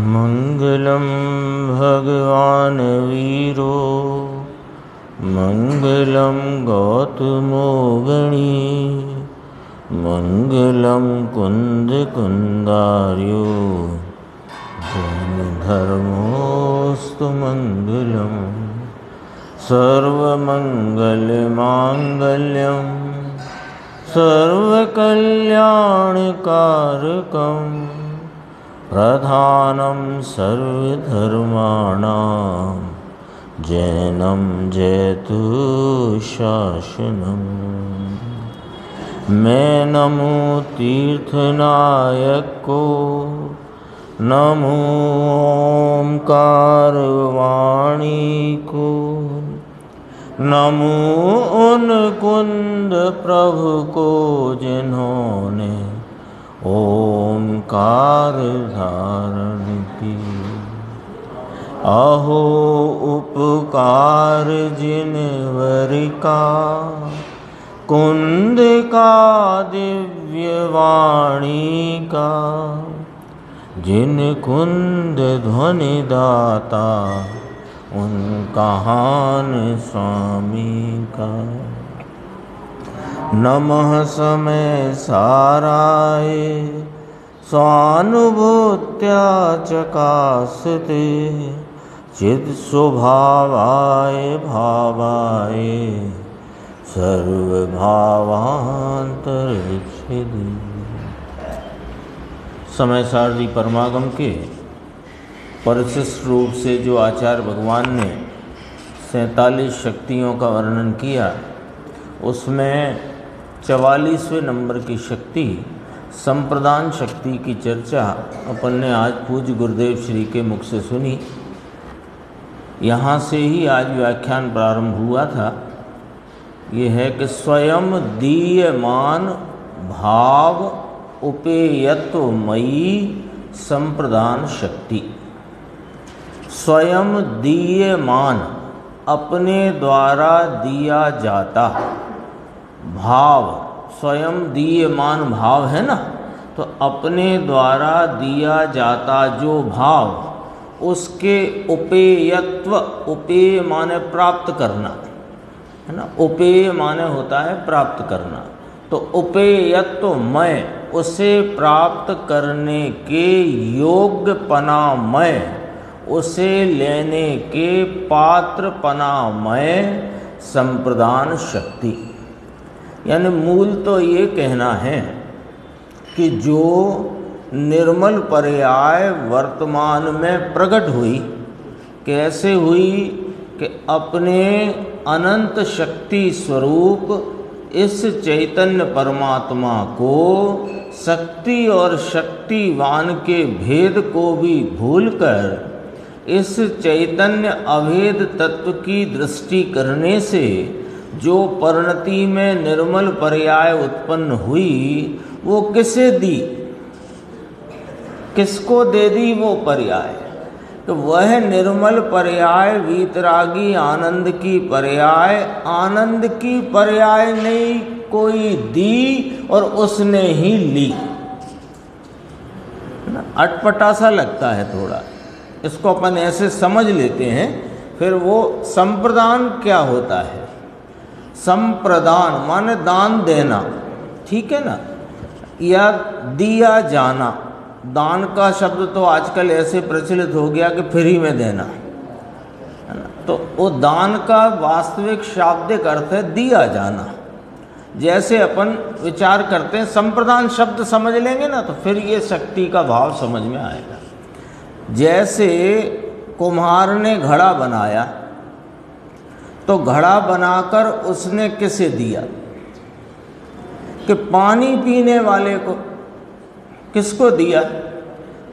मंगलम भगवान वीरो मंगलम गौतमो गणी मंगलम कुंद कुंदार्यो जैन धर्मोस्तु मंगलम सर्वमंगल मांगल्यम सर्वकल्याणकारकम प्रधानम सर्वधर्माणां जैनम जयतु शासनम। मैं नमो तीर्थनायक को, नमो ओंकार वाणी को, नमो उन कुंद प्रभु को जिन्होंने ओंकार धारण की। अहो उपकार जिनवरि का, कुंद का दिव्य वाणी का, जिन कुंद ध्वनि दाता उन कहान स्वामी का। नमः समय साराय स्वानुभूत्या चकासते चिद स्वभावाय भावाय सर्वभावांतरिक्षिदे। समय सारणी परमागम के परिशिष्ट रूप से जो आचार्य भगवान ने 47 शक्तियों का वर्णन किया, उसमें 44वें नंबर की शक्ति संप्रदान शक्ति की चर्चा अपन ने आज पूज्य गुरुदेव श्री के मुख से सुनी। यहाँ से ही आज व्याख्यान प्रारंभ हुआ था। ये है कि स्वयं दीयमान भाव उपेयत्वमयी संप्रदान शक्ति। स्वयं दीयमान, अपने द्वारा दिया जाता भाव, स्वयं दीयमान भाव है ना, तो अपने द्वारा दिया जाता जो भाव, उसके उपेयत्व, उपेय माने प्राप्त करना है ना, उपेय माने होता है प्राप्त करना, तो उपेयत्वमय, उसे प्राप्त करने के योग्यपनामय, उसे लेने के पात्रपनामय संप्रदान शक्ति। यानी मूल तो ये कहना है कि जो निर्मल पर्याय वर्तमान में प्रकट हुई, कैसे हुई कि अपने अनंत शक्ति स्वरूप इस चैतन्य परमात्मा को शक्ति और शक्तिवान के भेद को भी भूलकर इस चैतन्य अभेद तत्व की दृष्टि करने से जो परिणति में निर्मल पर्याय उत्पन्न हुई, वो किसे दी, किसको दे दी वो पर्याय? तो वह निर्मल पर्याय वीतरागी आनंद की पर्याय, आनंद की पर्याय नहीं कोई दी और उसने ही ली। अटपटा सा लगता है थोड़ा, इसको अपन ऐसे समझ लेते हैं। फिर वो संप्रदान क्या होता है? संप्रदान माने दान देना, ठीक है ना, या दिया जाना। दान का शब्द तो आजकल ऐसे प्रचलित हो गया कि फ्री में देना है ना, तो वो दान का वास्तविक शाब्दिक अर्थ है दिया जाना। जैसे अपन विचार करते हैं, संप्रदान शब्द समझ लेंगे ना, तो फिर ये शक्ति का भाव समझ में आएगा। जैसे कुम्हार ने घड़ा बनाया, तो घड़ा बनाकर उसने किसे दिया? कि पानी पीने वाले को। किसको दिया?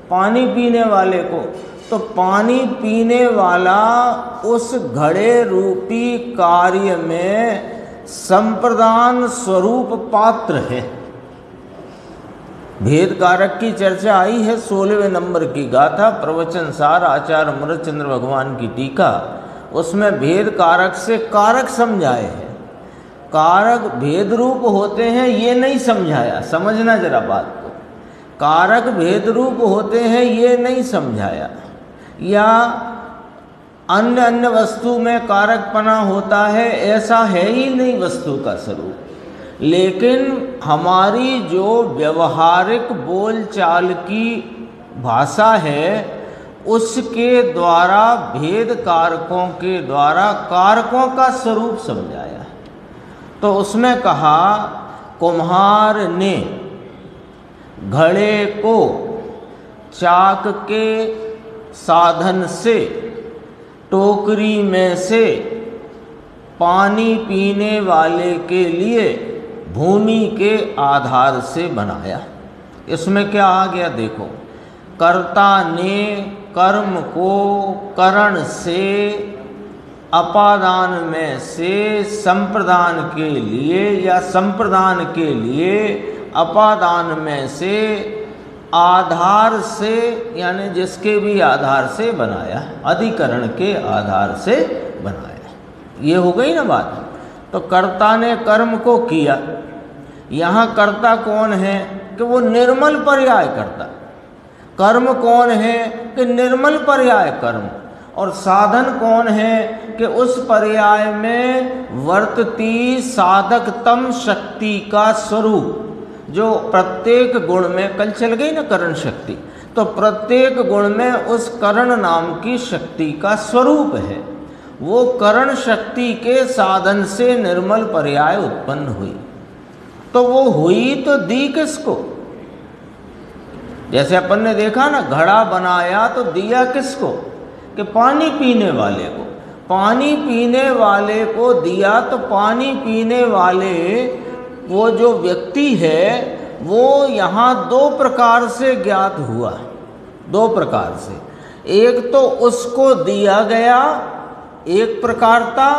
पानी पीने वाले को। तो पानी पीने वाला उस घड़े रूपी कार्य में संप्रदान स्वरूप पात्र है। भेद कारक की चर्चा आई है 16वें नंबर की गाथा प्रवचन सार आचार्य अमृतचंद्र भगवान की टीका, उसमें भेद कारक से कारक समझाए हैं। कारक भेद रूप होते हैं ये नहीं समझाया, समझना जरा बात को। कारक भेद रूप होते हैं ये नहीं समझाया, या अन्य अन्य वस्तु में कारकपना होता है ऐसा है ही नहीं वस्तु का स्वरूप। लेकिन हमारी जो व्यवहारिक बोलचाल की भाषा है उसके द्वारा भेद कारकों के द्वारा कारकों का स्वरूप समझाया। तो उसमें कहा कुम्हार ने घड़े को चाक के साधन से टोकरी में से पानी पीने वाले के लिए भूमि के आधार से बनाया। इसमें क्या आ गया देखो, कर्ता ने कर्म को करण से अपादान में से संप्रदान के लिए या संप्रदान के लिए अपादान में से आधार से यानी जिसके भी आधार से बनाया, अधिकरण के आधार से बनाया। ये हो गई ना बात। तो कर्ता ने कर्म को किया, यहाँ कर्ता कौन है कि वो निर्मल पर्याय कर्ता, कर्म कौन है कि निर्मल पर्याय कर्म, और साधन कौन है कि उस पर्याय में वर्तती साधकतम शक्ति का स्वरूप, जो प्रत्येक गुण में, कल चल गई ना करण शक्ति, तो प्रत्येक गुण में उस करण नाम की शक्ति का स्वरूप है। वो करण शक्ति के साधन से निर्मल पर्याय उत्पन्न हुई। तो वो हुई तो दी किसको? जैसे अपन ने देखा ना, घड़ा बनाया तो दिया किसको कि पानी पीने वाले को, पानी पीने वाले को दिया। तो पानी पीने वाले वो जो व्यक्ति है वो यहाँ दो प्रकार से ज्ञात हुआ, दो प्रकार से। एक तो उसको दिया गया एक प्रकार था,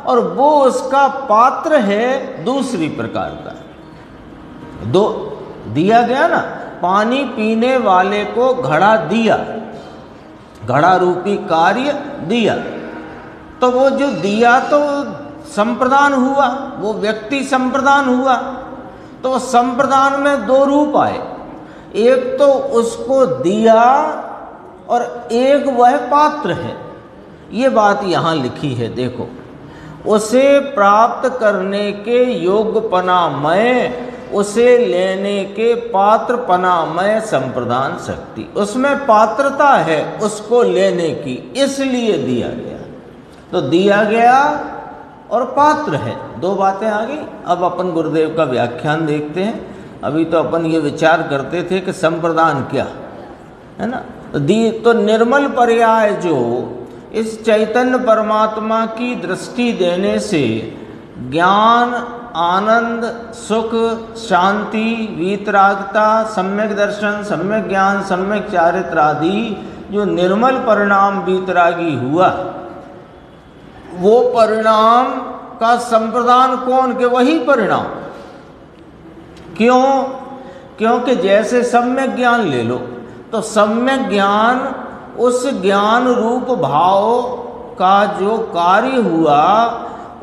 और वो उसका पात्र है दूसरी प्रकार का। दो दिया गया ना, पानी पीने वाले को घड़ा दिया, घड़ा रूपी कार्य दिया, तो वो जो दिया तो संप्रदान हुआ, वो व्यक्ति संप्रदान हुआ। तो संप्रदान में दो रूप आए, एक तो उसको दिया और एक वह पात्र है। ये बात यहाँ लिखी है देखो, उसे प्राप्त करने के योग्यपनामय, उसे लेने के पात्रपनामय संप्रदान शक्ति, उसमें पात्रता है उसको लेने की, इसलिए दिया गया। तो दिया गया और पात्र है, दो बातें आ गई। अब अपन गुरुदेव का व्याख्यान देखते हैं। अभी तो अपन ये विचार करते थे कि संप्रदान क्या है ना। तो निर्मल पर्याय जो इस चैतन्य परमात्मा की दृष्टि देने से ज्ञान, आनंद, सुख, शांति, वीतरागता, सम्यक दर्शन, सम्यक ज्ञान, सम्यक चारित्र आदि जो निर्मल परिणाम वीतरागी हुआ, वो परिणाम का संप्रदान कौन के वही परिणाम। क्यों? क्योंकि जैसे सम्यक ज्ञान ले लो तो सम्यक ज्ञान उस ज्ञान रूप भाव का जो कार्य हुआ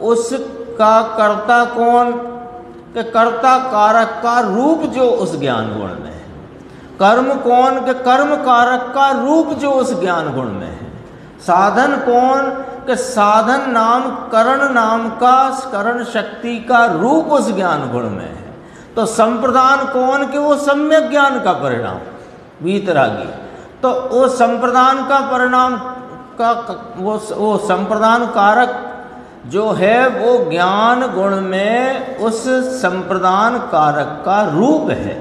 उसका कर्ता कौन कि कर्ता कारक का रूप जो उस ज्ञान गुण में है। कर्म कौन कि कर्म कारक का रूप जो उस ज्ञान गुण में है। साधन कौन कि साधन नाम करण नाम का करण शक्ति का रूप उस ज्ञान गुण में है। तो संप्रदान कौन कि वो सम्यक ज्ञान का परिणाम वीतरागी। तो वो संप्रदान का परिणाम का वो संप्रदान कारक जो है वो ज्ञान गुण में उस संप्रदान कारक का रूप है,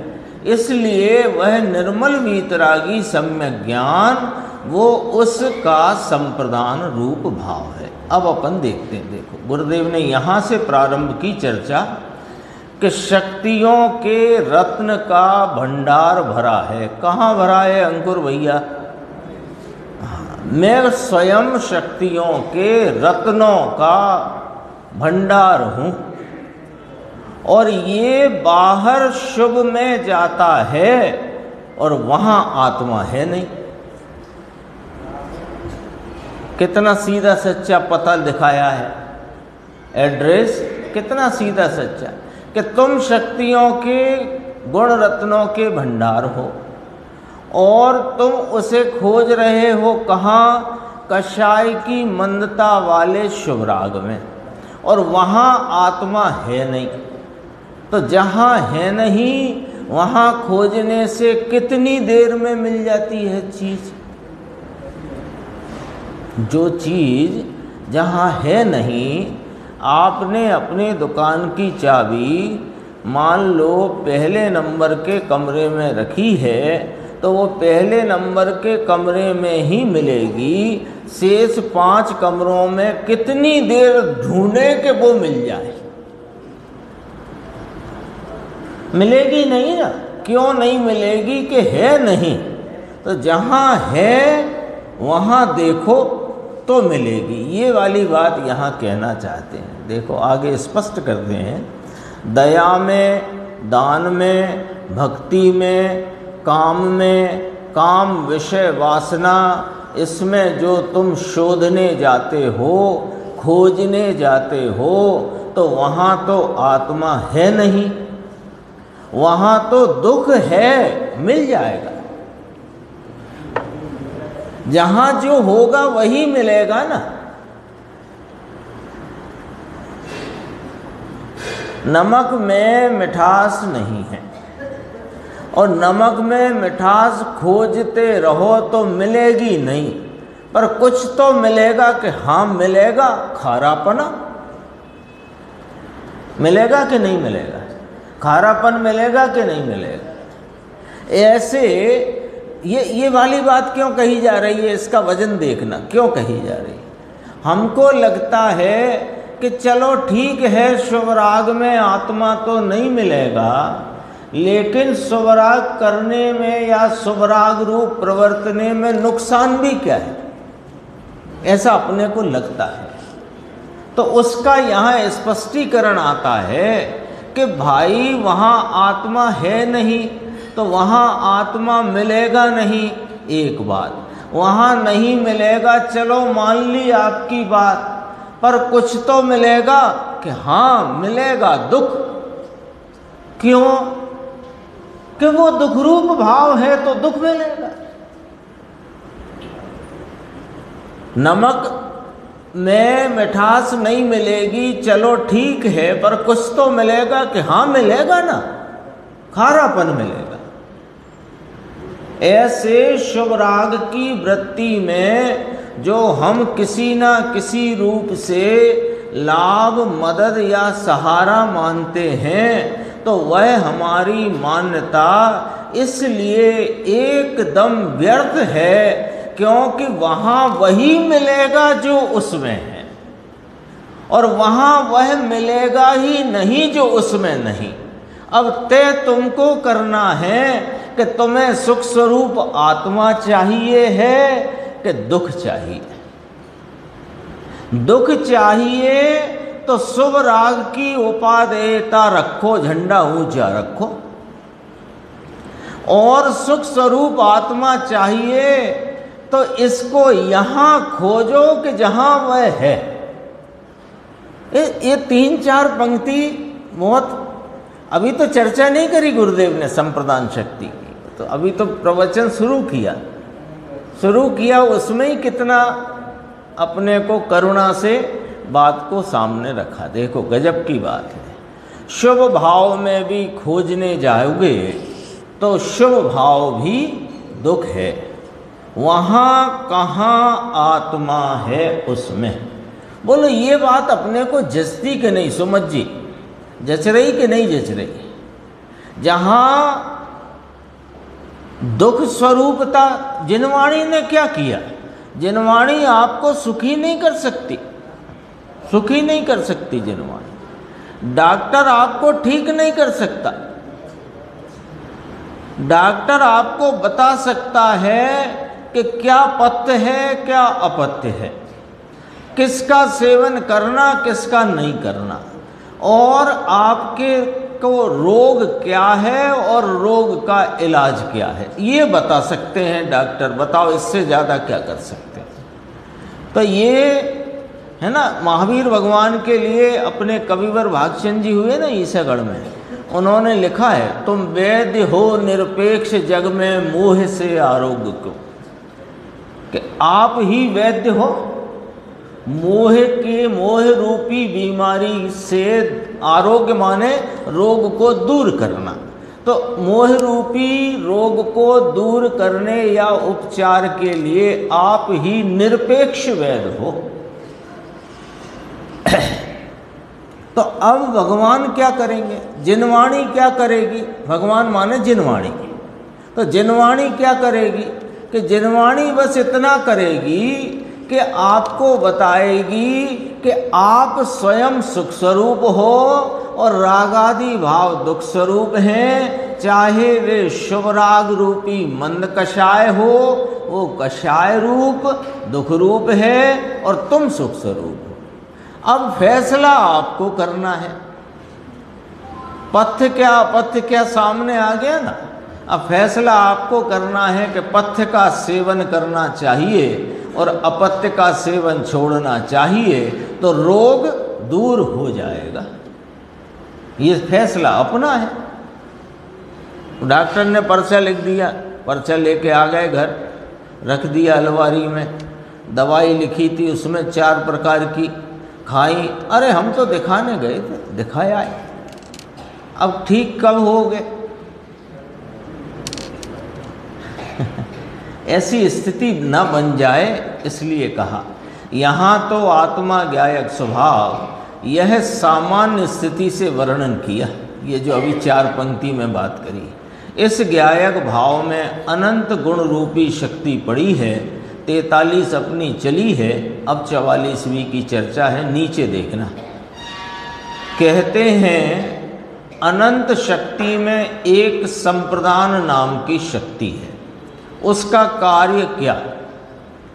इसलिए वह निर्मल वीतरागी सम्यक ज्ञान वो उसका संप्रदान रूप भाव है। अब अपन देखते हैं, देखो गुरुदेव ने यहाँ से प्रारंभ की चर्चा कि शक्तियों के रत्न का भंडार भरा है। कहाँ भरा है अंकुर भैया? मैं स्वयं शक्तियों के रत्नों का भंडार हूँ, और ये बाहर शुभ में जाता है और वहाँ आत्मा है नहीं। कितना सीधा सच्चा पता दिखाया है, एड्रेस कितना सीधा सच्चा कि तुम शक्तियों के गुण रत्नों के भंडार हो, और तुम उसे खोज रहे हो कहाँ? कषाय की मंदता वाले शुभराग में, और वहाँ आत्मा है नहीं। तो जहाँ है नहीं वहाँ खोजने से कितनी देर में मिल जाती है चीज़? जो चीज़ जहाँ है नहीं, आपने अपने दुकान की चाबी मान लो पहले नंबर के कमरे में रखी है, तो वो पहले नंबर के कमरे में ही मिलेगी। शेष 5 कमरों में कितनी देर ढूंढे कि वो मिल जाए? मिलेगी नहीं ना। क्यों नहीं मिलेगी? कि है नहीं। तो जहाँ है वहाँ देखो तो मिलेगी। ये वाली बात यहाँ कहना चाहते हैं। देखो आगे स्पष्ट करते हैं, दया में, दान में, भक्ति में, काम विषय वासना, इसमें जो तुम शोधने जाते हो, खोजने जाते हो, तो वहाँ तो आत्मा है नहीं, वहाँ तो दुख है। मिल जाएगा। जहाँ जो होगा वही मिलेगा ना। नमक में मिठास नहीं है, और नमक में मिठास खोजते रहो तो मिलेगी नहीं, पर कुछ तो मिलेगा। कि हाँ मिलेगा। खारापना मिलेगा कि नहीं मिलेगा? खारापन मिलेगा कि नहीं मिलेगा? ऐसे ये वाली बात क्यों कही जा रही है? इसका वजन देखना क्यों कही जा रही है। हमको लगता है कि चलो ठीक है, शुभराग में आत्मा तो नहीं मिलेगा, लेकिन शुभराग करने में या शुभराग रूप प्रवर्तने में नुकसान भी क्या है, ऐसा अपने को लगता है। तो उसका यहाँ स्पष्टीकरण आता है कि भाई वहाँ आत्मा है नहीं, तो वहाँ आत्मा मिलेगा नहीं। एक बात, वहाँ नहीं मिलेगा, चलो मान ली आपकी बात, पर कुछ तो मिलेगा। कि हाँ मिलेगा दुख। क्यों? कि वो दुख रूप भाव है तो दुख मिलेगा। नमक में मिठास नहीं मिलेगी, चलो ठीक है, पर कुछ तो मिलेगा। कि हाँ मिलेगा ना, खारापन मिलेगा। ऐसे शुभ राग की वृत्ति में जो हम किसी ना किसी रूप से लाभ, मदद या सहारा मानते हैं, तो वह हमारी मान्यता इसलिए एकदम व्यर्थ है, क्योंकि वहाँ वही मिलेगा जो उसमें है, और वहाँ वह मिलेगा ही नहीं जो उसमें नहीं। अब तय तुमको करना है कि तुम्हें सुख स्वरूप आत्मा चाहिए है कि दुख चाहिए। दुख चाहिए तो शुभ राग की उपादेयता रखो, झंडा ऊंचा रखो, और सुख स्वरूप आत्मा चाहिए तो इसको यहां खोजो कि जहां वह है। ये 3-4 पंक्ति बहुत, अभी तो चर्चा नहीं करी गुरुदेव ने संप्रदान शक्ति की, तो अभी तो प्रवचन शुरू किया, उसमें ही कितना अपने को करुणा से बात को सामने रखा। देखो गजब की बात है। शुभ भाव में भी खोजने जाओगे तो शुभ भाव भी दुख है। वहाँ कहाँ आत्मा है उसमें? बोलो ये बात अपने को जचती कि नहीं? सुमत जी, जच रही कि नहीं जच रही? जहाँ दुख स्वरूपता, जिनवाणी ने क्या किया? जिनवाणी आपको सुखी नहीं कर सकती, सुखी नहीं कर सकती जिनवाणी। डॉक्टर आपको ठीक नहीं कर सकता। डॉक्टर आपको बता सकता है कि क्या पथ्य है, क्या अपथ्य है, किसका सेवन करना, किसका नहीं करना, और आपके को रोग क्या है और रोग का इलाज क्या है, ये बता सकते हैं डॉक्टर। बताओ इससे ज़्यादा क्या कर सकते हैं? तो ये है ना, महावीर भगवान के लिए अपने कविवर भागचंद जी हुए ना ईसागढ़ में, उन्होंने लिखा है, तुम वैद्य हो निरपेक्ष जग में मोह से आरोग्य को, कि आप ही वैद्य हो, मोह रूपी बीमारी से, आरोग्य माने रोग को दूर करना, तो मोह रूपी रोग को दूर करने या उपचार के लिए आप ही निरपेक्ष वैद्य हो। तो अब भगवान क्या करेंगे? जिनवाणी क्या करेगी? भगवान माने जिनवाणी। तो जिनवाणी क्या करेगी? कि जिनवाणी बस इतना करेगी कि आपको बताएगी कि आप स्वयं सुख स्वरूप हो और रागादि भाव दुख स्वरूप हैं, चाहे वे शुभ राग रूपी मंद कषाय हो, वो कषाय रूप दुख रूप है और तुम सुख स्वरूप हो। अब फैसला आपको करना है। पथ्य क्या अपथ्य क्या सामने आ गया ना। अब फैसला आपको करना है कि पथ्य का सेवन करना चाहिए और अपथ्य का सेवन छोड़ना चाहिए, तो रोग दूर हो जाएगा। ये फैसला अपना है। डॉक्टर ने पर्चा लिख दिया, पर्चा लेके आ गए घर, रख दिया अलमारी में, दवाई लिखी थी उसमें 4 प्रकार की, खाई। अरे हम तो दिखाने गए थे, दिखाया आए, अब ठीक कब हो गए? ऐसी स्थिति न बन जाए, इसलिए कहा यहाँ तो आत्मा ज्ञायक स्वभाव, यह सामान्य स्थिति से वर्णन किया। ये जो अभी 4 पंक्ति में बात करी, इस ज्ञायक भाव में अनंत गुण रूपी शक्ति पड़ी है। 43 अपनी चली है, अब 44वीं की चर्चा है, नीचे देखना। कहते हैं अनंत शक्ति में एक संप्रदान नाम की शक्ति है, उसका कार्य क्या?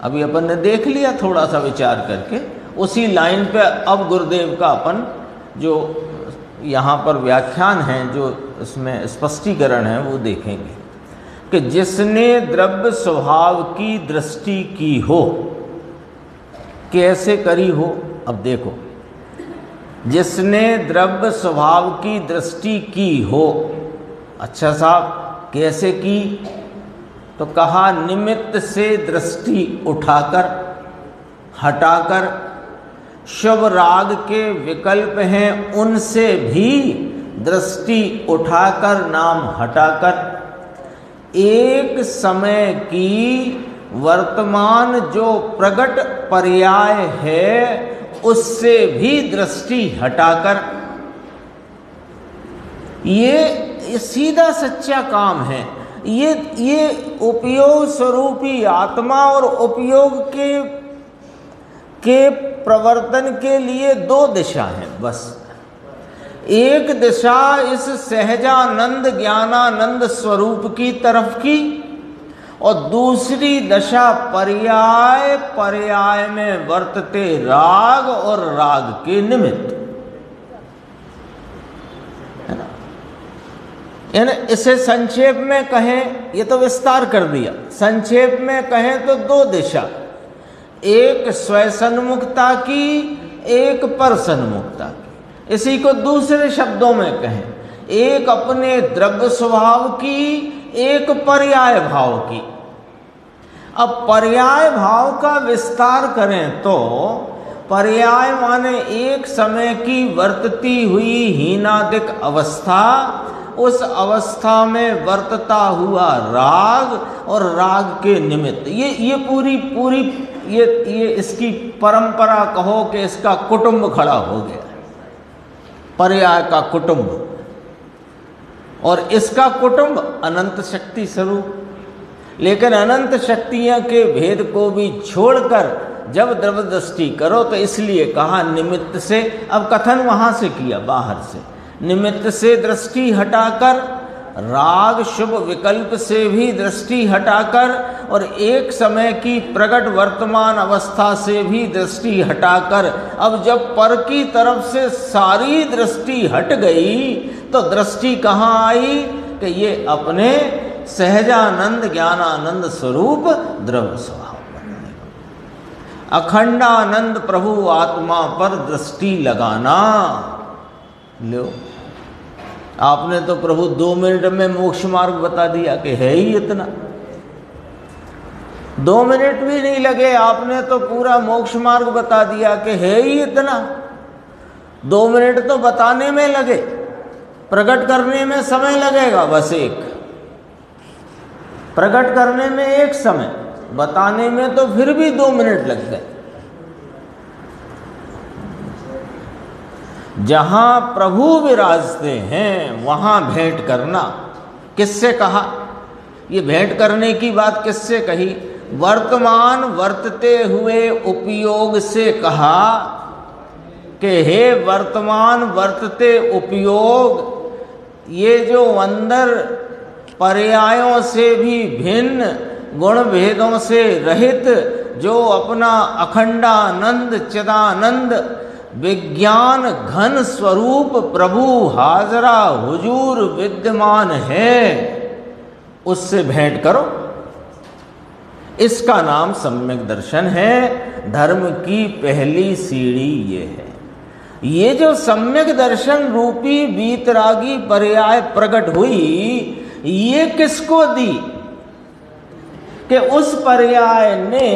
अभी अपन ने देख लिया थोड़ा सा विचार करके, उसी लाइन पे अब गुरुदेव का अपन जो यहाँ पर व्याख्यान है, जो इसमें स्पष्टीकरण है, वो देखेंगे कि जिसने द्रव्य स्वभाव की दृष्टि की हो, कैसे करी हो? अब देखो, जिसने द्रव्य स्वभाव की दृष्टि की हो, अच्छा साहब कैसे की? तो कहा निमित्त से दृष्टि उठाकर, हटाकर, शुभ राग के विकल्प हैं उनसे भी दृष्टि उठाकर, नाम हटाकर, एक समय की वर्तमान जो प्रगट पर्याय है उससे भी दृष्टि हटाकर, ये सीधा सच्चा काम है। ये उपयोग स्वरूपी आत्मा और उपयोग के प्रवर्तन के लिए 2 दिशा हैं बस। एक दिशा इस सहजानंद ज्ञानानंद स्वरूप की तरफ की, और दूसरी दशा पर्याय में वर्तते राग और राग के निमित्त, है ना। यानी इसे संक्षेप में कहें, ये तो विस्तार कर दिया, संक्षेप में कहें तो 2 दिशा, एक स्वसन्मुखता की, एक परसन्मुखता की। इसी को दूसरे शब्दों में कहें, एक अपने द्रव्य स्वभाव की, एक पर्याय भाव की। अब पर्याय भाव का विस्तार करें तो पर्याय माने एक समय की वर्तती हुई हीनादिक अवस्था, उस अवस्था में वर्तता हुआ राग और राग के निमित्त, ये पूरी ये इसकी परंपरा कहो कि इसका कुटुंब खड़ा हो गया, पर्याय का कुटुंब। और इसका कुटुंब अनंत शक्ति स्वरूप। लेकिन अनंत शक्तियां के भेद को भी छोड़कर जब द्रव्य दृष्टि करो, तो इसलिए कहा निमित्त से। अब कथन वहां से किया, बाहर से, निमित्त से दृष्टि हटाकर, राग शुभ विकल्प से भी दृष्टि हटाकर, और एक समय की प्रकट वर्तमान अवस्था से भी दृष्टि हटाकर। अब जब पर की तरफ से सारी दृष्टि हट गई, तो दृष्टि कहाँ आई? कि ये अपने सहजानंद ज्ञानानंद स्वरूप द्रव्य स्वभाव बनने, अखंडानंद प्रभु आत्मा पर दृष्टि लगाना। लो, आपने तो प्रभु 2 मिनट में मोक्ष मार्ग बता दिया कि है ही इतना। 2 मिनट भी नहीं लगे, आपने तो पूरा मोक्ष मार्ग बता दिया कि है ही इतना। 2 मिनट तो बताने में लगे, प्रकट करने में समय लगेगा बस एक। प्रकट करने में एक समय, बताने में तो फिर भी 2 मिनट लग गए। जहां प्रभु विराजते हैं वहां भेंट करना किससे कहा? ये भेंट करने की बात किससे कही? वर्तमान वर्तते हुए उपयोग से कहा कि हे वर्तमान वर्तते उपयोग, ये जो अंदर पर्यायों से भी भिन्न, गुण भेदों से रहित, जो अपना अखंडानंद चिदानंद विज्ञान घन स्वरूप प्रभु हाजरा हुजूर विद्यमान है, उससे भेंट करो। इसका नाम सम्यक दर्शन है। धर्म की पहली सीढ़ी ये है। ये जो सम्यक दर्शन रूपी वीतरागी पर्याय प्रकट हुई, ये किसको दी? कि उस पर्याय ने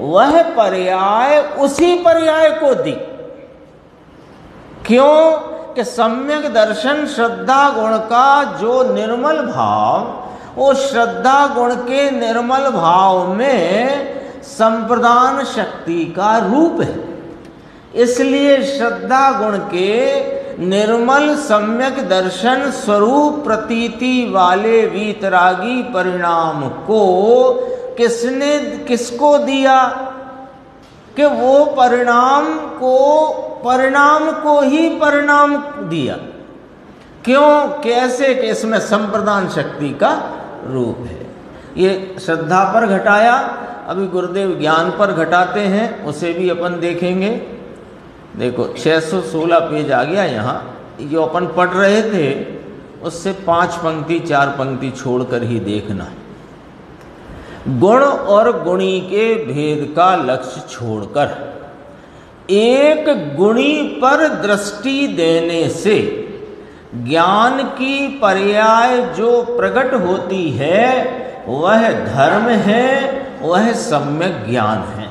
वह पर्याय उसी पर्याय को दी। क्यों? कि सम्यक दर्शन श्रद्धा गुण का जो निर्मल भाव, वो श्रद्धा गुण के निर्मल भाव में संप्रदान शक्ति का रूप है। इसलिए श्रद्धा गुण के निर्मल सम्यक दर्शन स्वरूप प्रतीति वाले वीतरागी परिणाम को किसने किसको दिया? कि वो परिणाम को ही परिणाम दिया। क्यों? कैसे? कि इसमें संप्रदान शक्ति का रूप है। ये श्रद्धा पर घटाया, अभी गुरुदेव ज्ञान पर घटाते हैं, उसे भी अपन देखेंगे। देखो 616 पेज आ गया। यहाँ जो अपन पढ़ रहे थे उससे 5 पंक्ति 4 पंक्ति छोड़कर ही देखना। गुण और गुणी के भेद का लक्ष्य छोड़कर एक गुणी पर दृष्टि देने से ज्ञान की पर्याय जो प्रकट होती है वह धर्म है, वह सम्यक ज्ञान है।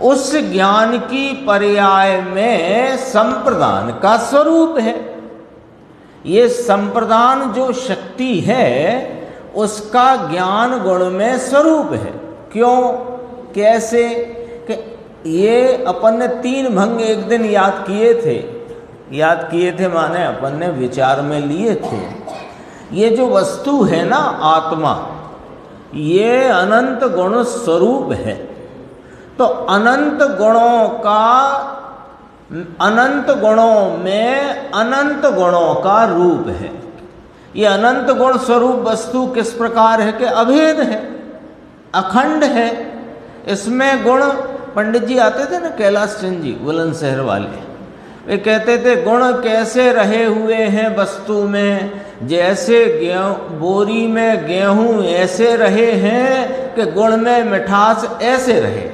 उस ज्ञान की पर्याय में संप्रदान का स्वरूप है। ये संप्रदान जो शक्ति है उसका ज्ञान गुण में स्वरूप है। क्यों? कैसे? कि ये अपन ने 3 भंग एक दिन याद किए थे माने अपन ने विचार में लिए थे। ये जो वस्तु है ना आत्मा, ये अनंत गुण स्वरूप है। तो अनंत गुणों में अनंत गुणों का रूप है। ये अनंत गुण स्वरूप वस्तु किस प्रकार है? कि अभेद है, अखंड है। इसमें गुण, पंडित जी आते थे ना कैलाश चंद जी बुलंदशहर वाले, वे कहते थे गुण कैसे रहे हुए हैं वस्तु में, जैसे बोरी में गेहूं ऐसे रहे हैं कि गुण में मिठास ऐसे रहे।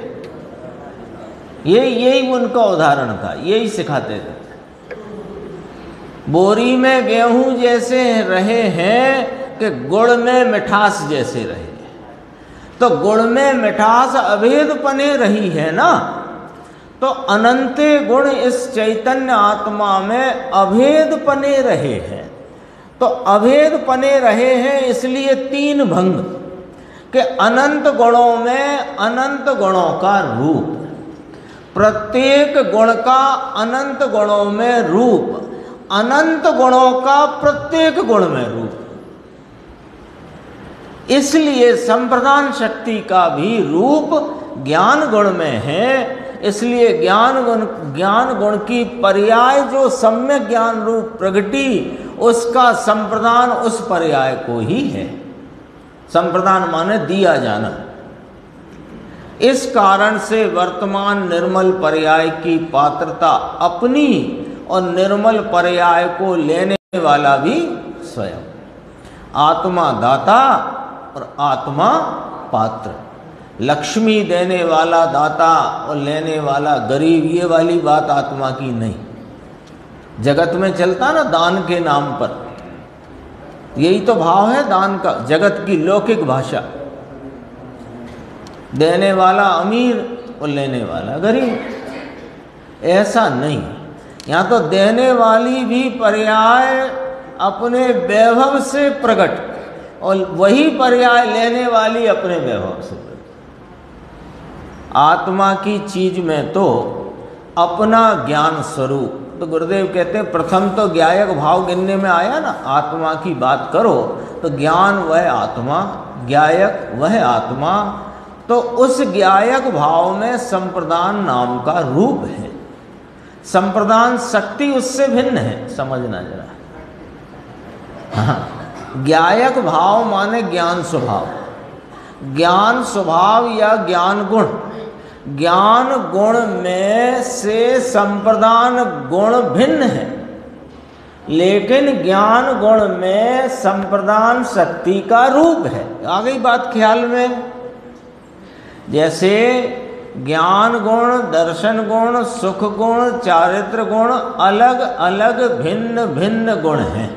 यही उनका उदाहरण था, यही सिखाते थे। बोरी में गेहूं जैसे रहे हैं कि गुड़ में मिठास जैसे रहे। तो गुड़ में मिठास अभेदपने रही है ना, तो अनंते गुण इस चैतन्य आत्मा में अभेदपने रहे हैं। तो अभेदपने रहे हैं इसलिए 3 भंग के अनंत गुणों में अनंत गुणों का रूप, प्रत्येक गुण का अनंत गुणों में रूप, अनंत गुणों का प्रत्येक गुण में रूप। इसलिए संप्रदान शक्ति का भी रूप ज्ञान गुण में है। इसलिए ज्ञान गुण की पर्याय जो सम्यक ज्ञान रूप प्रगति, उसका संप्रदान उस पर्याय को ही है। संप्रदान माने दिया जाना। इस कारण से वर्तमान निर्मल पर्याय की पात्रता अपनी और निर्मल पर्याय को लेने वाला भी स्वयं। आत्मा दाता और आत्मा पात्र। लक्ष्मी देने वाला दाता और लेने वाला गरीब, ये वाली बात आत्मा की नहीं। जगत में चलता ना दान के नाम पर, यही तो भाव है दान का, जगत की लौकिक भाषा। देने वाला अमीर और लेने वाला गरीब। ऐसा नहीं, यहाँ तो देने वाली भी पर्याय अपने वैभव से प्रकट और वही पर्याय लेने वाली अपने वैभव से प्रकट। आत्मा की चीज में तो अपना ज्ञान स्वरूप, तो गुरुदेव कहते हैं प्रथम तो ज्ञायक भाव गिनने में आया ना, आत्मा की बात करो तो ज्ञान वह आत्मा, ज्ञायक वह आत्मा, तो उस ज्ञायक भाव में संप्रदान नाम का रूप है। संप्रदान शक्ति उससे भिन्न है, समझना जरा। हाँ, ज्ञायक भाव माने ज्ञान स्वभाव, ज्ञान स्वभाव या ज्ञान गुण। ज्ञान गुण में से संप्रदान गुण भिन्न है, लेकिन ज्ञान गुण में संप्रदान शक्ति का रूप है। आ गई बात ख्याल में? जैसे ज्ञान गुण, दर्शन गुण, सुख गुण, चारित्र गुण अलग अलग भिन्न भिन्न गुण हैं।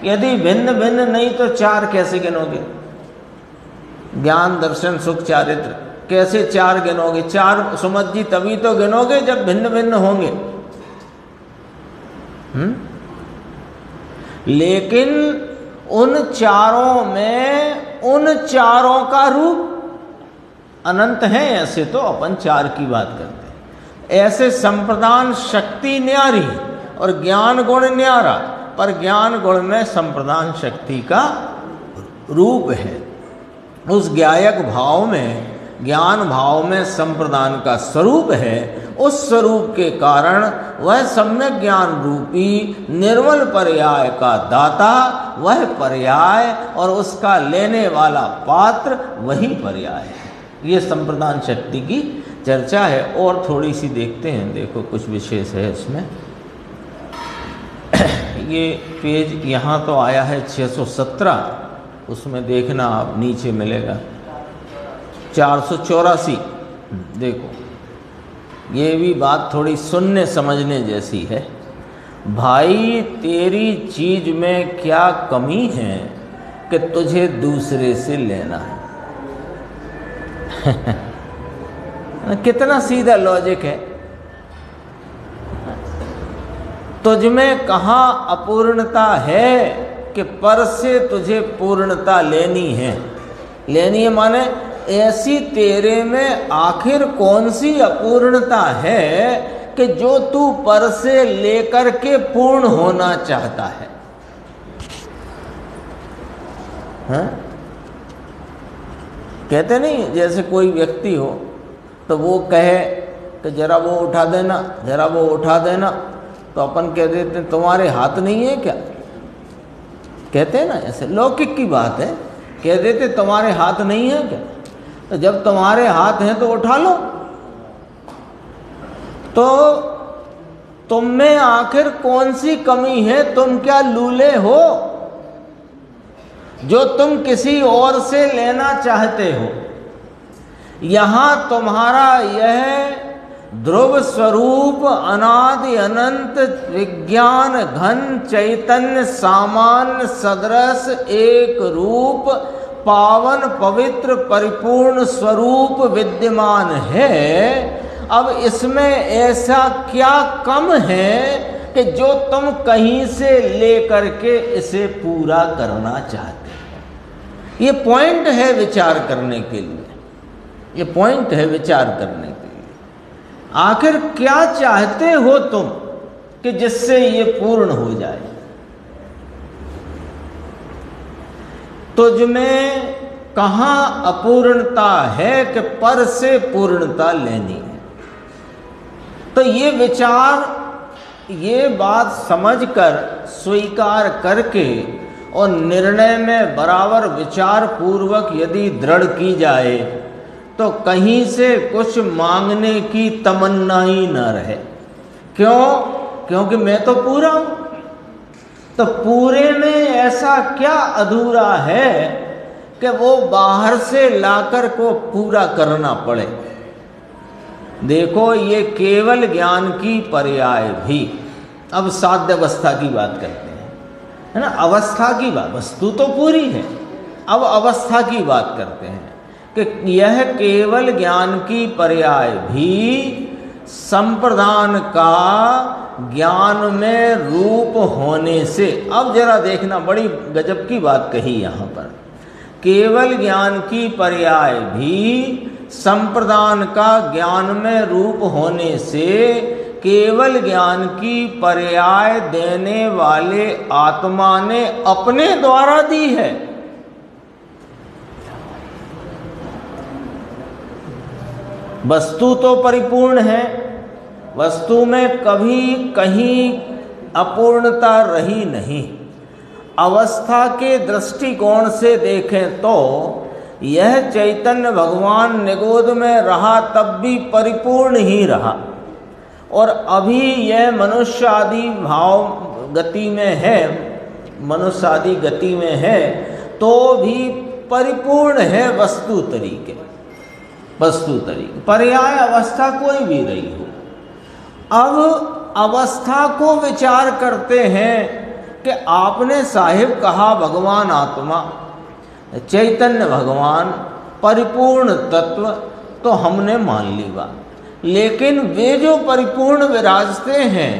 यदि भिन्न भिन्न नहीं तो चार कैसे गिनोगे? ज्ञान, दर्शन, सुख, चारित्र कैसे चार गिनोगे? चार सुमत जी तभी तो गिनोगे जब भिन्न भिन्न होंगे। लेकिन उन चारों में उन चारों का रूप अनंत है। ऐसे तो अपन चार की बात करते हैं, ऐसे संप्रदान शक्ति न्यारी और ज्ञान गुण न्यारा, पर ज्ञान गुण में संप्रदान शक्ति का रूप है। उस ज्ञायक भाव में, ज्ञान भाव में संप्रदान का स्वरूप है। उस स्वरूप के कारण वह सम्यक ज्ञान रूपी निर्मल पर्याय का दाता वह पर्याय और उसका लेने वाला पात्र वही पर्याय है। ये संप्रदान शक्ति की चर्चा है। और थोड़ी सी देखते हैं, देखो कुछ विशेष है इसमें। ये पेज यहाँ तो आया है 617, उसमें देखना आप नीचे मिलेगा 484। देखो ये भी बात थोड़ी सुनने समझने जैसी है। भाई तेरी चीज में क्या कमी है कि तुझे दूसरे से लेना है? कितना सीधा लॉजिक है। तुझ में कहाँ अपूर्णता है कि पर से तुझे पूर्णता लेनी है? लेनी है माने ऐसी तेरे में आखिर कौन सी अपूर्णता है कि जो तू पर से लेकर के पूर्ण होना चाहता है? हाँ? कहते नहीं, जैसे कोई व्यक्ति हो तो वो कहे कि जरा वो उठा देना, जरा वो उठा देना, तो अपन कह देते हैं तुम्हारे हाथ नहीं है क्या? कहते हैं ना, ऐसे लौकिक की बात है, कह देते तुम्हारे हाथ नहीं है क्या? तो जब तुम्हारे हाथ हैं तो उठा लो। तो तुम में आखिर कौन सी कमी है? तुम क्या लूले हो जो तुम किसी और से लेना चाहते हो? यहां तुम्हारा यह ध्रुव स्वरूप अनादि अनंत विज्ञान घन चैतन्य सामान्य सदृश एक रूप पावन पवित्र परिपूर्ण स्वरूप विद्यमान है। अब इसमें ऐसा क्या कम है कि जो तुम कहीं से लेकर के इसे पूरा करना चाहते हो? ये पॉइंट है विचार करने के लिए, ये पॉइंट है विचार करने के लिए। आखिर क्या चाहते हो तुम कि जिससे ये पूर्ण हो जाए? तुझ में कहाँ अपूर्णता है कि पर से पूर्णता लेनी है? तो ये विचार, ये बात समझकर स्वीकार करके और निर्णय में बराबर विचार पूर्वक यदि दृढ़ की जाए तो कहीं से कुछ मांगने की तमन्ना ही न रहे। क्यों? क्योंकि मैं तो पूरा हूं। तो पूरे में ऐसा क्या अधूरा है कि वो बाहर से लाकर को पूरा करना पड़े? देखो ये केवल ज्ञान की पर्याय भी अब साध्य अवस्था की बात करते हैं, है ना। अवस्था की बात, वस्तु तो पूरी है, अब अवस्था की बात करते हैं कि यह केवल ज्ञान की पर्याय भी संप्रदान का ज्ञान में रूप होने से, अब जरा देखना, बड़ी गजब की बात कही यहाँ पर, केवल ज्ञान की पर्याय भी संप्रदान का ज्ञान में रूप होने से केवल ज्ञान की पर्याय देने वाले आत्मा ने अपने द्वारा दी है। वस्तु तो परिपूर्ण है, वस्तु में कभी कहीं अपूर्णता रही नहीं। अवस्था के दृष्टिकोण से देखें तो यह चैतन्य भगवान निगोद में रहा तब भी परिपूर्ण ही रहा, और अभी यह मनुष्य आदि भाव गति में है, मनुष्य आदि गति में है तो भी परिपूर्ण है वस्तु तरीके, पर्याय अवस्था कोई भी रही हो। अब अवस्था को विचार करते हैं कि आपने साहिब कहा भगवान आत्मा, चैतन्य भगवान, परिपूर्ण तत्व, तो हमने मान ली बात, लेकिन वे जो परिपूर्ण विराजते हैं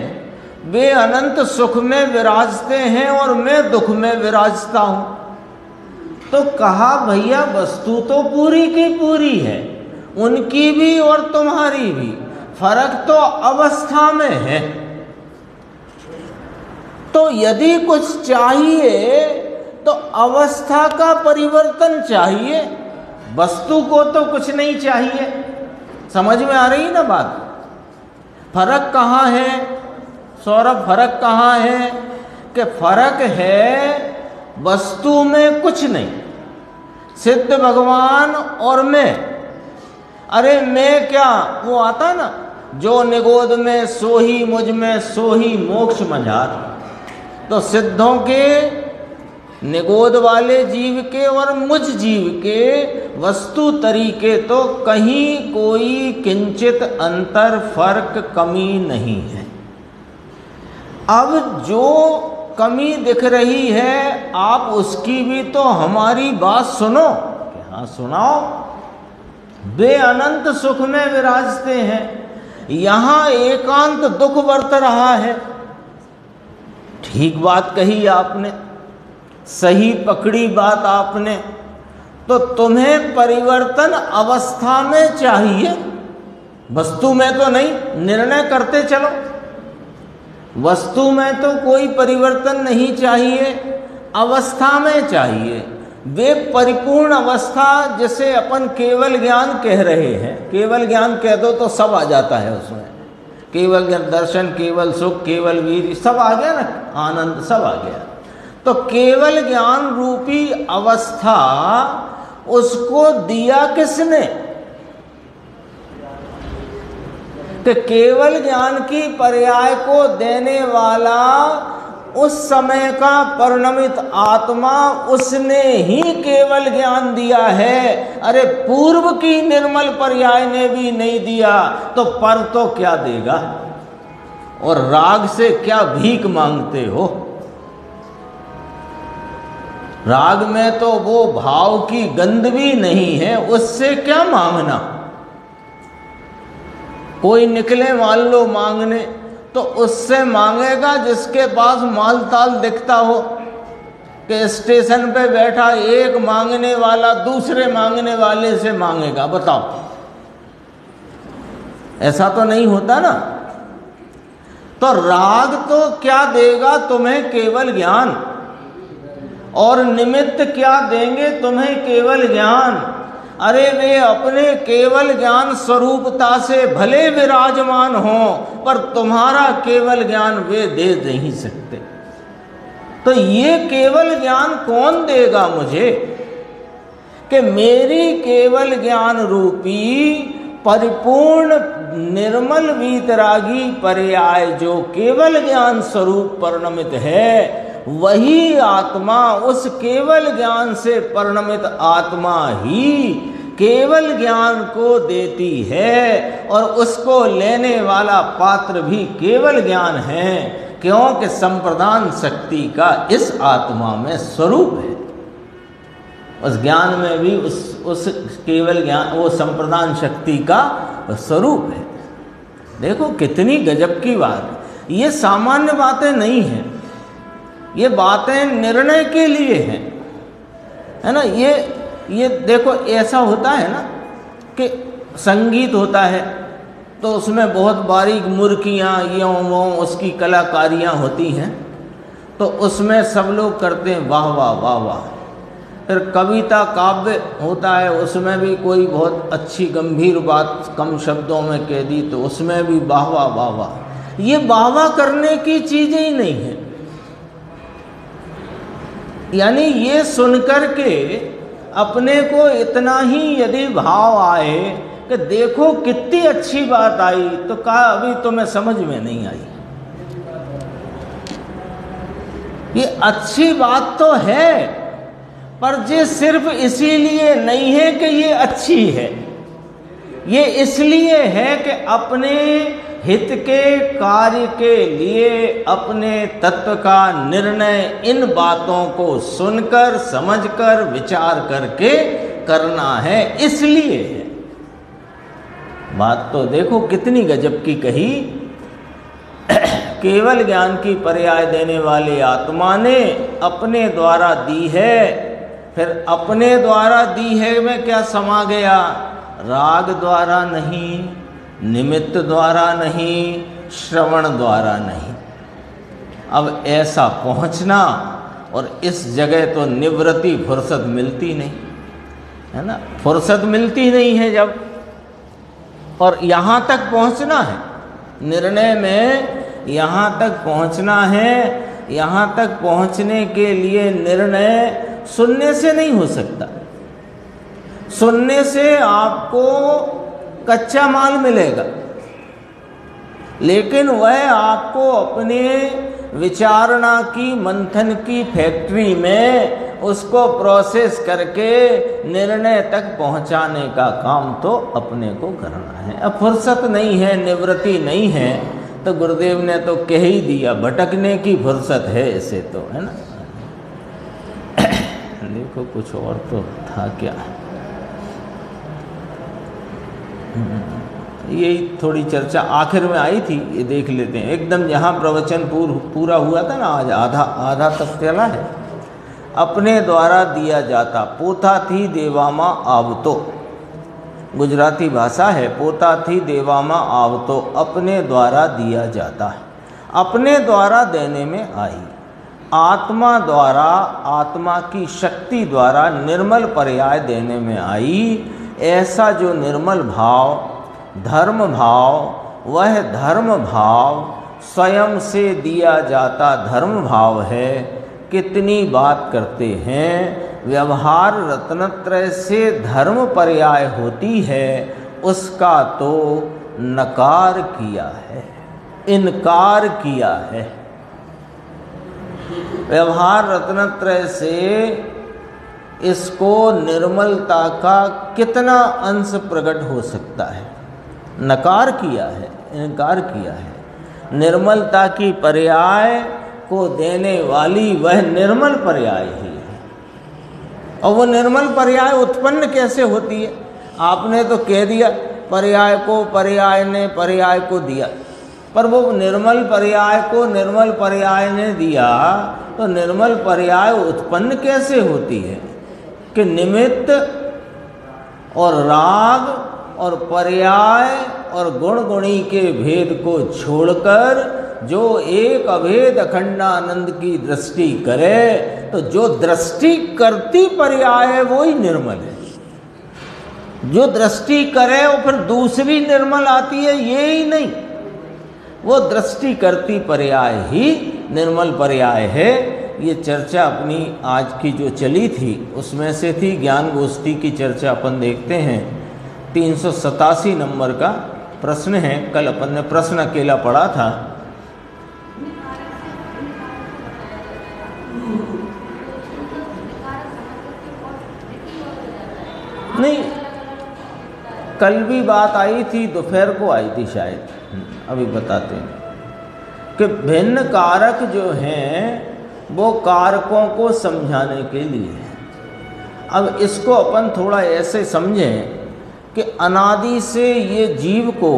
वे अनंत सुख में विराजते हैं और मैं दुख में विराजता हूं। तो कहा भैया वस्तु तो पूरी की पूरी है, उनकी भी और तुम्हारी भी, फर्क तो अवस्था में है। तो यदि कुछ चाहिए तो अवस्था का परिवर्तन चाहिए, वस्तु को तो कुछ नहीं चाहिए। समझ में आ रही ना बात? फर्क कहाँ है सौरभ? फर्क कहाँ है कि फर्क है वस्तु में कुछ नहीं, सिद्ध भगवान और मैं। अरे मैं क्या, वो आता ना, जो निगोद में सोही मुझ में सोही मोक्ष मझार। तो सिद्धों के, निगोद वाले जीव के और मुझ जीव के वस्तु तरीके तो कहीं कोई किंचित अंतर फर्क कमी नहीं है। अब जो कमी दिख रही है आप उसकी भी तो हमारी बात सुनो। हाँ सुनाओ। वे अनंत सुख में विराजते हैं, यहाँ एकांत दुख बरत रहा है। ठीक बात कही आपने, सही पकड़ी बात आपने। तो तुम्हें परिवर्तन अवस्था में चाहिए, वस्तु में तो नहीं। निर्णय करते चलो, वस्तु में तो कोई परिवर्तन नहीं चाहिए, अवस्था में चाहिए। वे परिपूर्ण अवस्था जिसे अपन केवल ज्ञान कह रहे हैं, केवल ज्ञान कह दो तो सब आ जाता है उसमें। केवल दर्शन, केवल सुख, केवल वीर, सब आ गया ना, आनंद सब आ गया। तो केवल ज्ञान रूपी अवस्था उसको दिया किसने? कि केवल ज्ञान की पर्याय को देने वाला उस समय का परिणमित आत्मा, उसने ही केवल ज्ञान दिया है। अरे पूर्व की निर्मल पर्याय ने भी नहीं दिया तो पर तो क्या देगा? और राग से क्या भीख मांगते हो? राग में तो वो भाव की गंध भी नहीं है, उससे क्या मांगना? कोई निकले मान लो मांगने, तो उससे मांगेगा जिसके पास माल ताल दिखता हो। कि स्टेशन पे बैठा एक मांगने वाला दूसरे मांगने वाले से मांगेगा, बताओ? ऐसा तो नहीं होता ना। तो राग तो क्या देगा तुम्हें? केवल ज्ञान। और निमित्त क्या देंगे तुम्हें? केवल ज्ञान। अरे वे अपने केवल ज्ञान स्वरूपता से भले विराजमान हों, पर तुम्हारा केवल ज्ञान वे दे नहीं सकते। तो ये केवल ज्ञान कौन देगा मुझे? कि मेरी केवल ज्ञान रूपी परिपूर्ण निर्मल वीतरागी पर्याय जो केवल ज्ञान स्वरूप परिणमित है, वही आत्मा, उस केवल ज्ञान से परिणमित आत्मा ही केवल ज्ञान को देती है। और उसको लेने वाला पात्र भी केवल ज्ञान है। क्योंकि संप्रदान शक्ति का इस आत्मा में स्वरूप है। उस ज्ञान में भी उस केवल ज्ञान, वो संप्रदान शक्ति का स्वरूप है। देखो कितनी गजब की बात। ये सामान्य बातें नहीं हैं, ये बातें निर्णय के लिए हैं, है ना। ये देखो ऐसा होता है ना कि संगीत होता है तो उसमें बहुत बारीक मुर्कियाँ यों वो उसकी कलाकारियाँ होती हैं, तो उसमें सब लोग करते हैं वाह वाह वाह वाह। फिर कविता काव्य होता है, उसमें भी कोई बहुत अच्छी गंभीर बात कम शब्दों में कह दी तो उसमें भी वाह वाह वाह वाह। ये वाह वाह करने की चीज़ें ही नहीं है। यानी ये सुनकर के अपने को इतना ही यदि भाव आए कि देखो कितनी अच्छी बात आई, तो कहा अभी तो मैं समझ में नहीं आई। ये अच्छी बात तो है, पर ये सिर्फ इसीलिए नहीं है कि ये अच्छी है, ये इसलिए है कि अपने हित के कार्य के लिए अपने तत्व का निर्णय इन बातों को सुनकर समझकर विचार करके करना है, इसलिए है। बात तो देखो कितनी गजब की कही। केवल ज्ञान की पर्याय देने वाले आत्मा ने अपने द्वारा दी है। फिर अपने द्वारा दी है में क्या समा गया? राग द्वारा नहीं, निमित्त द्वारा नहीं, श्रवण द्वारा नहीं। अब ऐसा पहुंचना, और इस जगह तो निवृत्ति फुर्सत मिलती नहीं है ना, फुर्सत मिलती नहीं है जब, और यहाँ तक पहुँचना है निर्णय में, यहाँ तक पहुँचना है। यहाँ तक पहुँचने के लिए निर्णय सुनने से नहीं हो सकता। सुनने से आपको कच्चा माल मिलेगा, लेकिन वह आपको अपने विचारणा की, मंथन की फैक्ट्री में उसको प्रोसेस करके निर्णय तक पहुंचाने का काम तो अपने को करना है। अब फुर्सत नहीं है, निवृत्ति नहीं है, तो गुरुदेव ने तो कह ही दिया, भटकने की फुर्सत है इसे तो, है ना। देखो कुछ और तो था क्या, यही थोड़ी चर्चा आखिर में आई थी, ये देख लेते हैं। एकदम यहाँ प्रवचन पूरा हुआ था ना, आज आधा तक चला है। अपने द्वारा दिया जाता, पोता थी देवामा आवतो, गुजराती भाषा है। पोता थी देवामा आवतो, अपने द्वारा दिया जाता, अपने द्वारा देने में आई। आत्मा द्वारा, आत्मा की शक्ति द्वारा निर्मल पर्याय देने में आई। ऐसा जो निर्मल भाव, धर्म भाव, वह धर्म भाव स्वयं से दिया जाता धर्म भाव है। कितनी बात करते हैं, व्यवहार रत्नत्रय से धर्म पर्याय होती है, उसका तो नकार किया है, इनकार किया है। व्यवहार रत्नत्रय से इसको निर्मलता का कितना अंश प्रकट हो सकता है, नकार किया है, इनकार किया है। निर्मलता की पर्याय को देने वाली वह निर्मल पर्याय ही है। और वो निर्मल पर्याय उत्पन्न कैसे होती है? आपने तो कह दिया पर्याय को, पर्याय ने पर्याय को दिया, पर वो निर्मल पर्याय को निर्मल पर्याय ने दिया, तो निर्मल पर्याय उत्पन्न कैसे होती है? कि निमित्त और राग और पर्याय और गुण गुणी के भेद को छोड़कर जो एक अभेद अखंडानंद की दृष्टि करे, तो जो दृष्टि करती पर्याय है वो ही निर्मल है। जो दृष्टि करे वो फिर दूसरी निर्मल आती है, ये ही नहीं, वो दृष्टि करती पर्याय ही निर्मल पर्याय है। ये चर्चा अपनी आज की जो चली थी उसमें से थी। ज्ञान गोष्ठी की चर्चा अपन देखते हैं। 387 नंबर का प्रश्न है। कल अपन ने प्रश्न अकेला पढ़ा था। नहीं, कल भी बात आई थी, दोपहर को आई थी शायद, अभी बताते हैं कि भिन्न कारक जो हैं वो कारकों को समझाने के लिए है। अब इसको अपन थोड़ा ऐसे समझें कि अनादि से ये जीव को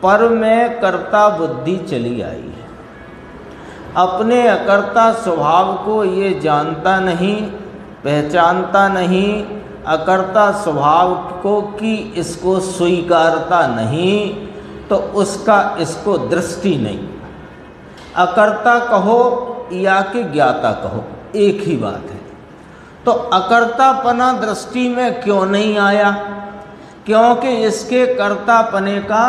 पर में कर्ता बुद्धि चली आई है। अपने अकर्ता स्वभाव को ये जानता नहीं, पहचानता नहीं, अकर्ता स्वभाव को कि इसको स्वीकारता नहीं, तो उसका इसको दृष्टि नहीं। अकर्ता कहो या कि ज्ञाता कहो, एक ही बात है। तो अकर्तापना दृष्टि में क्यों नहीं आया? क्योंकि इसके कर्तापने का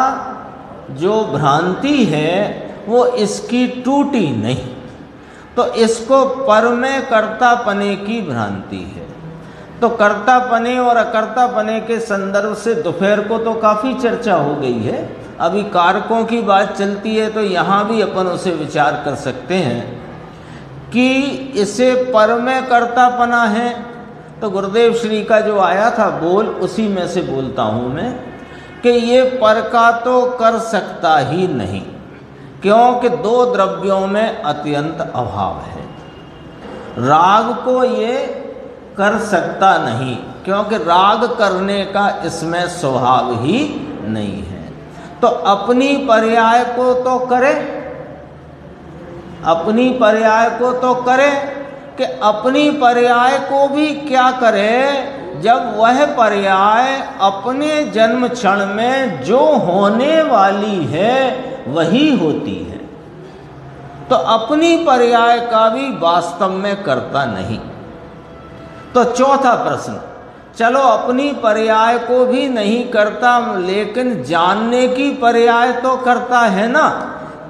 जो भ्रांति है वो इसकी टूटी नहीं, तो इसको पर में कर्तापने की भ्रांति है। तो कर्तापने और अकर्तापने के संदर्भ से दोपहर को तो काफ़ी चर्चा हो गई है। अभी कारकों की बात चलती है तो यहाँ भी अपन उसे विचार कर सकते हैं कि इसे पर में कर्तापना है। तो गुरुदेव श्री का जो आया था बोल, उसी में से बोलता हूँ मैं कि ये पर का तो कर सकता ही नहीं, क्योंकि दो द्रव्यों में अत्यंत अभाव है। राग को ये कर सकता नहीं, क्योंकि राग करने का इसमें स्वभाव ही नहीं है। तो अपनी पर्याय को तो करे, अपनी पर्याय को तो करे कि अपनी पर्याय को भी क्या करे, जब वह पर्याय अपने जन्म क्षण में जो होने वाली है वही होती है। तो अपनी पर्याय का भी वास्तव में करता नहीं। तो चौथा प्रश्न, चलो अपनी पर्याय को भी नहीं करता, लेकिन जानने की पर्याय तो करता है ना,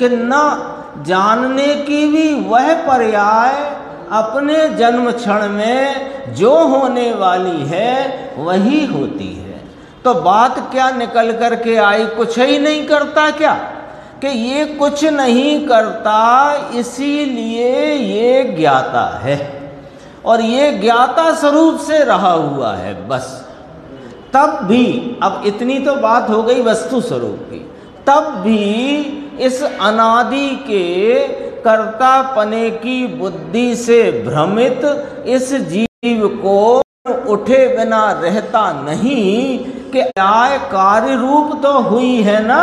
कि न जानने की भी वह पर्याय अपने जन्म क्षण में जो होने वाली है वही होती है। तो बात क्या निकल कर के आई? कुछ ही नहीं करता क्या? कि ये कुछ नहीं करता, इसीलिए ये ज्ञाता है और ये ज्ञाता स्वरूप से रहा हुआ है बस। तब भी, अब इतनी तो बात हो गई वस्तु स्वरूप की, तब भी इस अनादि के कर्तापने की बुद्धि से भ्रमित इस जीव को उठे बिना रहता नहीं कि आय कार्य रूप तो हुई है ना,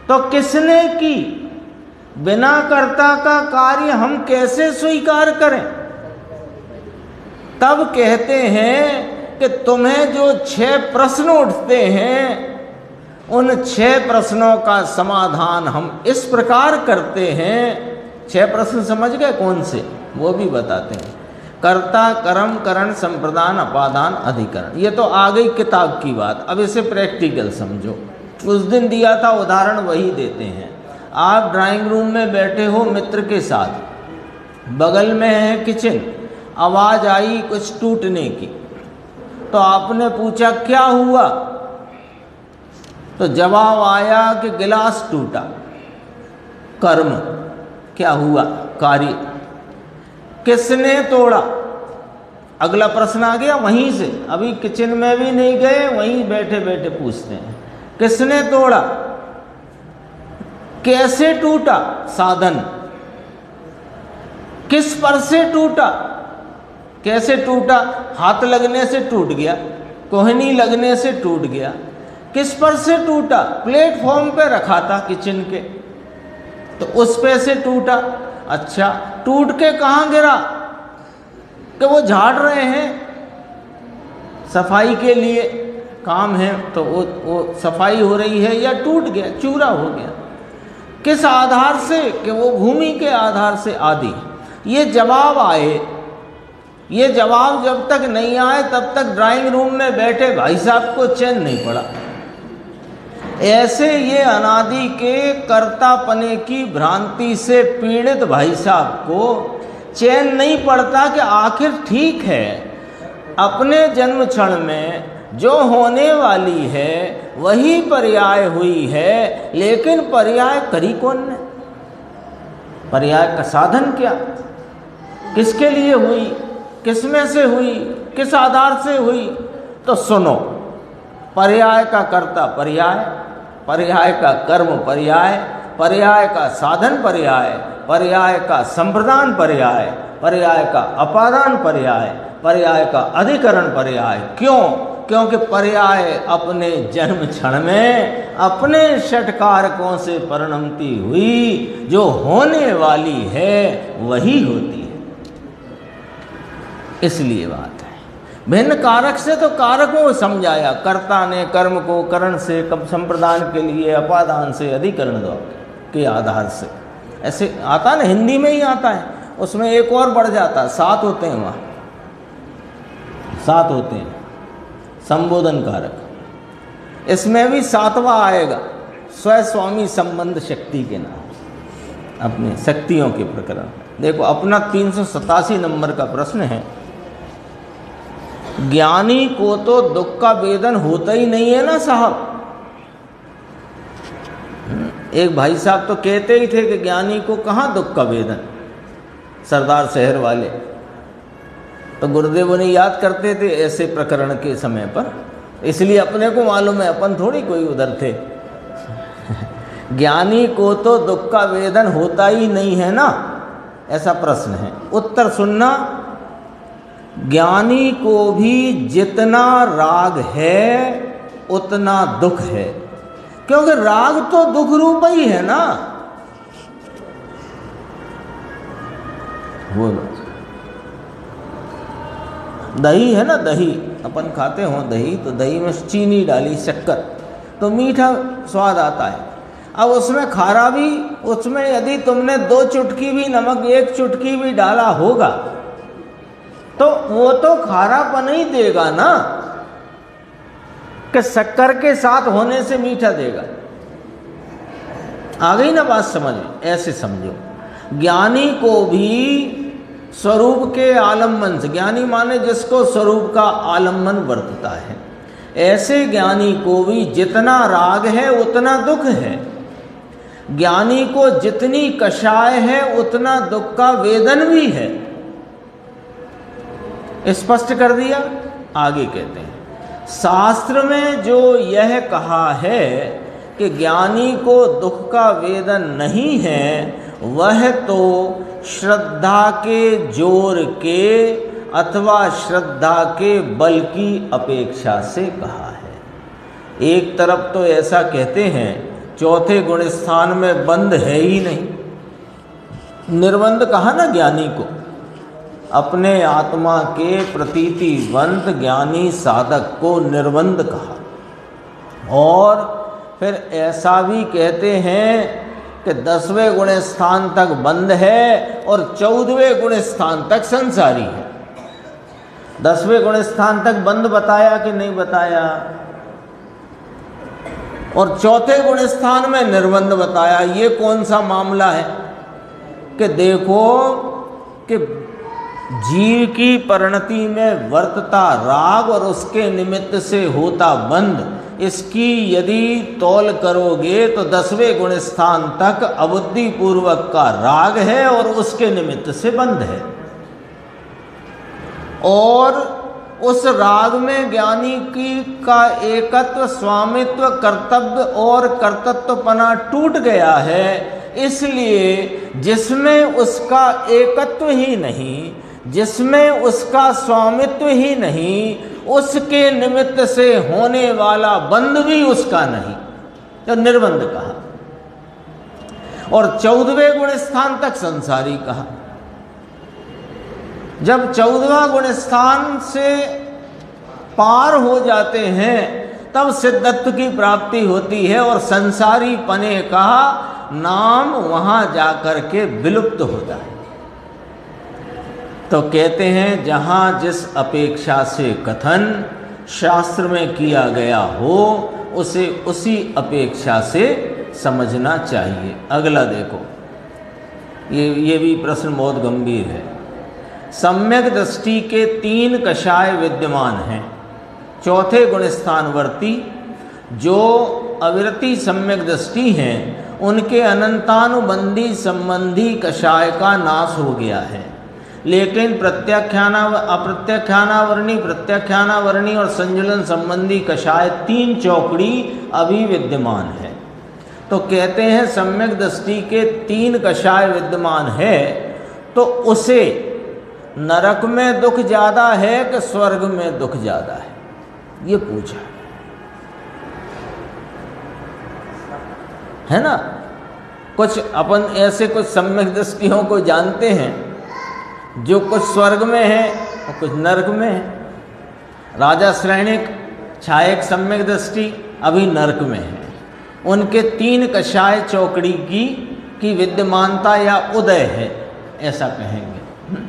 तो किसने की? बिना कर्ता का कार्य हम कैसे स्वीकार करें? तब कहते हैं कि तुम्हें जो 6 प्रश्न उठते हैं, उन 6 प्रश्नों का समाधान हम इस प्रकार करते हैं। 6 प्रश्न समझ गए कौन से? वो भी बताते हैं। कर्ता, कर्म, करण, संप्रदान, अपादान, अधिकरण। ये तो आ गई किताब की बात। अब इसे प्रैक्टिकल समझो। उस दिन दिया था उदाहरण, वही देते हैं। आप ड्राइंग रूम में बैठे हो मित्र के साथ, बगल में है किचन, आवाज़ आई कुछ टूटने की, तो आपने पूछा क्या हुआ? तो जवाब आया कि गिलास टूटा। कर्म क्या हुआ? कार्य। किसने तोड़ा? अगला प्रश्न आ गया वहीं से, अभी किचन में भी नहीं गए, वहीं बैठे बैठे पूछते हैं किसने तोड़ा? कैसे टूटा? साधन। किस पर से टूटा? कैसे टूटा? हाथ लगने से टूट गया, कोहनी लगने से टूट गया। किस पर से टूटा? प्लेटफॉर्म पे रखा था किचन के, तो उस पे से टूटा। अच्छा, टूट के कहाँ गिरा? कि वो झाड़ रहे हैं, सफाई के लिए काम है, तो वो सफाई हो रही है, या टूट गया, चूरा हो गया। किस आधार से? कि वो भूमि के आधार से, आदि। ये जवाब आए। ये जवाब जब तक नहीं आए तब तक ड्राइंग रूम में बैठे भाई साहब को चैन नहीं पड़ा। ऐसे ये अनादि के कर्तापने की भ्रांति से पीड़ित भाई साहब को चैन नहीं पड़ता कि आखिर ठीक है, अपने जन्म क्षण में जो होने वाली है वही पर्याय हुई है, लेकिन पर्याय करी कौन ने? पर्याय का साधन क्या? किसके लिए हुई? किसमें से हुई? किस आधार से हुई? तो सुनो, पर्याय का कर्ता पर्याय, पर्याय का कर्म पर्याय, पर्याय का साधन पर्याय, पर्याय का संप्रदान पर्याय, पर्याय का अपादान पर्याय, पर्याय का अधिकरण पर्याय। क्यों? क्योंकि पर्याय अपने जन्म क्षण में अपने षटकारकों से परिणमती हुई जो होने वाली है वही होती है, इसलिए बात है। भिन्न कारक से तो कारकों को समझाया, कर्ता ने कर्म को करण से, कब संप्रदान के लिए अपादान से, अधिकरण के आधार से, ऐसे आता ना, हिंदी में ही आता है। उसमें एक और बढ़ जाता है, 7 होते हैं, वहाँ 7 होते हैं संबोधन कारक। इसमें भी 7वां आएगा, स्वस्वामी संबंध शक्ति के नाम, अपने शक्तियों के प्रकरण। देखो अपना 387 नंबर का प्रश्न है, ज्ञानी को तो दुख का वेदन होता ही नहीं है ना साहब। एक भाई साहब तो कहते ही थे कि ज्ञानी को कहाँ दुख का वेदन, सरदार शहर वाले तो गुरुदेव उन्हें याद करते थे ऐसे प्रकरण के समय पर, इसलिए अपने को मालूम है, अपन थोड़ी कोई उधर थे। ज्ञानी को तो दुख का वेदन होता ही नहीं है ना, ऐसा प्रश्न है। उत्तर सुनना, ज्ञानी को भी जितना राग है उतना दुख है, क्योंकि राग तो दुख रूप ही है ना। वो दही है ना, दही अपन खाते हो दही, तो दही में चीनी डाली, शक्कर, तो मीठा स्वाद आता है। अब उसमें खारा भी, उसमें यदि तुमने 2 चुटकी भी नमक, 1 चुटकी भी डाला होगा तो वो तो खारापन ही देगा ना, कि शक्कर के साथ होने से मीठा देगा। आ गई ना बात समझ? ऐसे समझो, ज्ञानी को भी स्वरूप के आलम्बन से, ज्ञानी माने जिसको स्वरूप का आलम्बन वर्तता है, ऐसे ज्ञानी को भी जितना राग है उतना दुख है। ज्ञानी को जितनी कषाय है उतना दुख का वेदन भी है। स्पष्ट कर दिया। आगे कहते हैं, शास्त्र में जो यह कहा है कि ज्ञानी को दुख का वेदन नहीं है, वह तो श्रद्धा के जोर के अथवा श्रद्धा के बल की अपेक्षा से कहा है। एक तरफ तो ऐसा कहते हैं, चौथे गुण स्थान में बंध है ही नहीं, निर्बंध कहा ना ज्ञानी को, अपने आत्मा के प्रतीतिवंत ज्ञानी साधक को निर्बंध कहा। और फिर ऐसा भी कहते हैं कि 10वें गुण स्थान तक बंद है और 14वें गुण स्थान तक संसारी है। 10वें गुण स्थान तक बंद बताया कि नहीं बताया, और चौथे गुण स्थान में निर्बंध बताया। ये कौन सा मामला है कि देखो कि जीव की परिणति में वर्तता राग और उसके निमित्त से होता बंध, इसकी यदि तौल करोगे तो 10वें गुण स्थान तक अबुद्धि पूर्वक का राग है और उसके निमित्त से बंध है। और उस राग में ज्ञानी की का एकत्व, स्वामित्व, कर्तव्य और कर्तृत्वपना टूट गया है। इसलिए जिसमें उसका एकत्व ही नहीं, जिसमें उसका स्वामित्व ही नहीं, उसके निमित्त से होने वाला बंध भी उसका नहीं, तो निर्बंध कहा। और 14वें गुण स्थान तक संसारी कहा। जब 14वां गुण स्थान से पार हो जाते हैं तब सिद्धत्व की प्राप्ति होती है और संसारी पने का नाम वहां जाकर के विलुप्त होता है। तो कहते हैं जहां जिस अपेक्षा से कथन शास्त्र में किया गया हो उसे उसी अपेक्षा से समझना चाहिए। अगला देखो, ये भी प्रश्न बहुत गंभीर है। सम्यक दृष्टि के 3 कषाय विद्यमान हैं। चौथे गुण स्थानवर्ती जो अविरति सम्यक दृष्टि हैं, उनके अनंतानुबंधी संबंधी कषाय का नाश हो गया है, लेकिन अप्रत्याख्यानावर्णी, प्रत्याख्यानावर्णी और संजुलन संबंधी कषाय 3 चौकड़ी अभी विद्यमान है। तो कहते हैं सम्यक दृष्टि के 3 कषाय विद्यमान है, तो उसे नरक में दुख ज़्यादा है कि स्वर्ग में दुख ज़्यादा है, ये पूछा है ना। कुछ अपन ऐसे कुछ सम्यक दृष्टियों को जानते हैं जो कुछ स्वर्ग में है और कुछ नरक में है। राजा श्रेणिक छायक सम्यक दृष्टि अभी नरक में है, उनके 3 कषाय चौकड़ी की विद्यमानता या उदय है, ऐसा कहेंगे।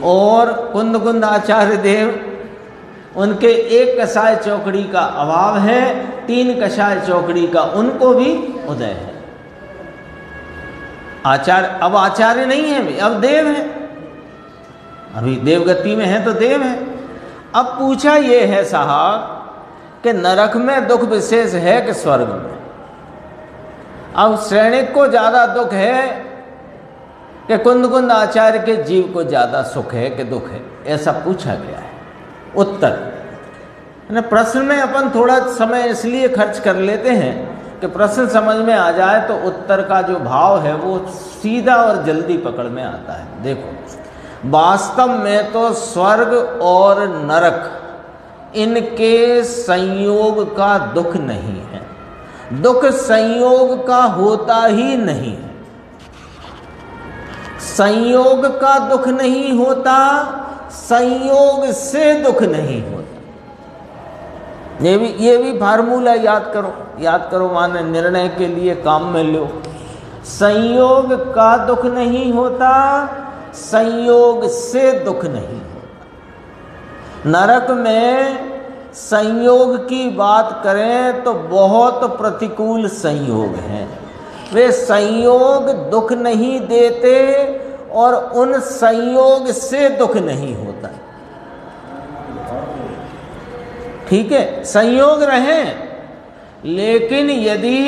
और कुंद आचार्य देव उनके 1 कषाय चौकड़ी का अभाव है, 3 कषाय चौकड़ी का उनको भी उदय है। अब आचार्य नहीं है, अब देव है, अभी देवगति में है तो देव है। अब पूछा ये है साहब कि नरक में दुख विशेष है कि स्वर्ग में। अब श्रेणिक को ज़्यादा दुख है कि कुंद आचार्य के जीव को ज़्यादा सुख है कि दुख है, ऐसा पूछा गया है। उत्तर प्रश्न में अपन थोड़ा समय इसलिए खर्च कर लेते हैं कि प्रश्न समझ में आ जाए तो उत्तर का जो भाव है वो सीधा और जल्दी पकड़ में आता है। देखो, वास्तव में तो स्वर्ग और नरक इनके संयोग का दुख नहीं है, दुख संयोग का होता ही नहीं है। संयोग का दुख नहीं होता, संयोग से दुख नहीं होता। ये भी फार्मूला याद करो, माने निर्णय के लिए काम में लो। संयोग का दुख नहीं होता, संयोग से दुख नहीं होता। नरक में संयोग की बात करें तो बहुत प्रतिकूल संयोग हैं, वे संयोग दुख नहीं देते और उन संयोग से दुख नहीं होता। ठीक है, संयोग रहें, लेकिन यदि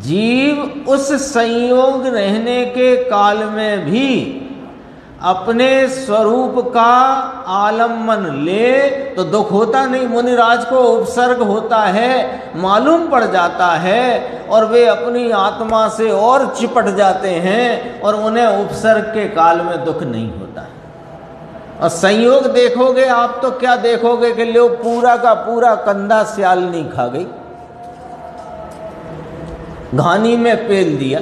जीव उस संयोग रहने के काल में भी अपने स्वरूप का आलम्बन ले तो दुख होता नहीं। मुनिराज को उपसर्ग होता है, मालूम पड़ जाता है, और वे अपनी आत्मा से और चिपट जाते हैं और उन्हें उपसर्ग के काल में दुख नहीं होता है। और संयोग देखोगे आप तो क्या देखोगे कि लो पूरा का पूरा कंधा सियालनी खा गई, घानी में पेल दिया।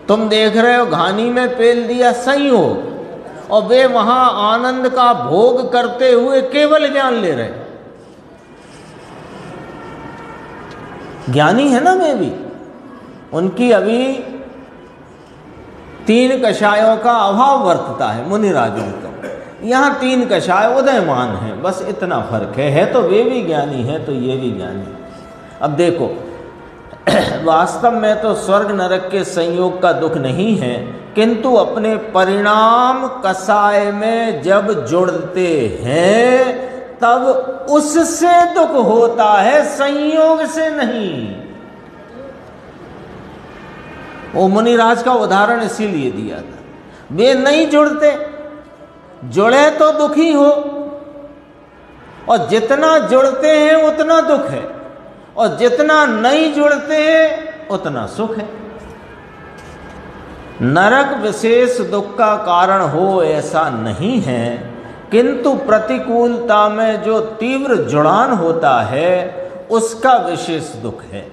तुम देख रहे हो घानी में पेल दिया संयोग, और वे वहां आनंद का भोग करते हुए केवल ज्ञान ले रहे। ज्ञानी है ना वे भी, उनकी अभी 3 कषायों का अभाव वर्तता है मुनिराजों का। यहाँ 3 कषाय उदयमान है, बस इतना फर्क है तो वे भी ज्ञानी है तो ये भी ज्ञानी। अब देखो, वास्तव में तो स्वर्ग नरक के संयोग का दुख नहीं है, किंतु अपने परिणाम कसाय में जब जुड़ते हैं तब उससे दुख होता है, संयोग से नहीं। वो मुनिराज का उदाहरण इसीलिए दिया था, वे नहीं जुड़ते, जुड़े तो दुखी हो, और जितना जुड़ते हैं उतना दुख है, और जितना नहीं जुड़ते हैं उतना सुख है। नरक विशेष दुख का कारण हो ऐसा नहीं है, किंतु प्रतिकूलता में जो तीव्र जुड़ान होता है उसका विशेष दुख है।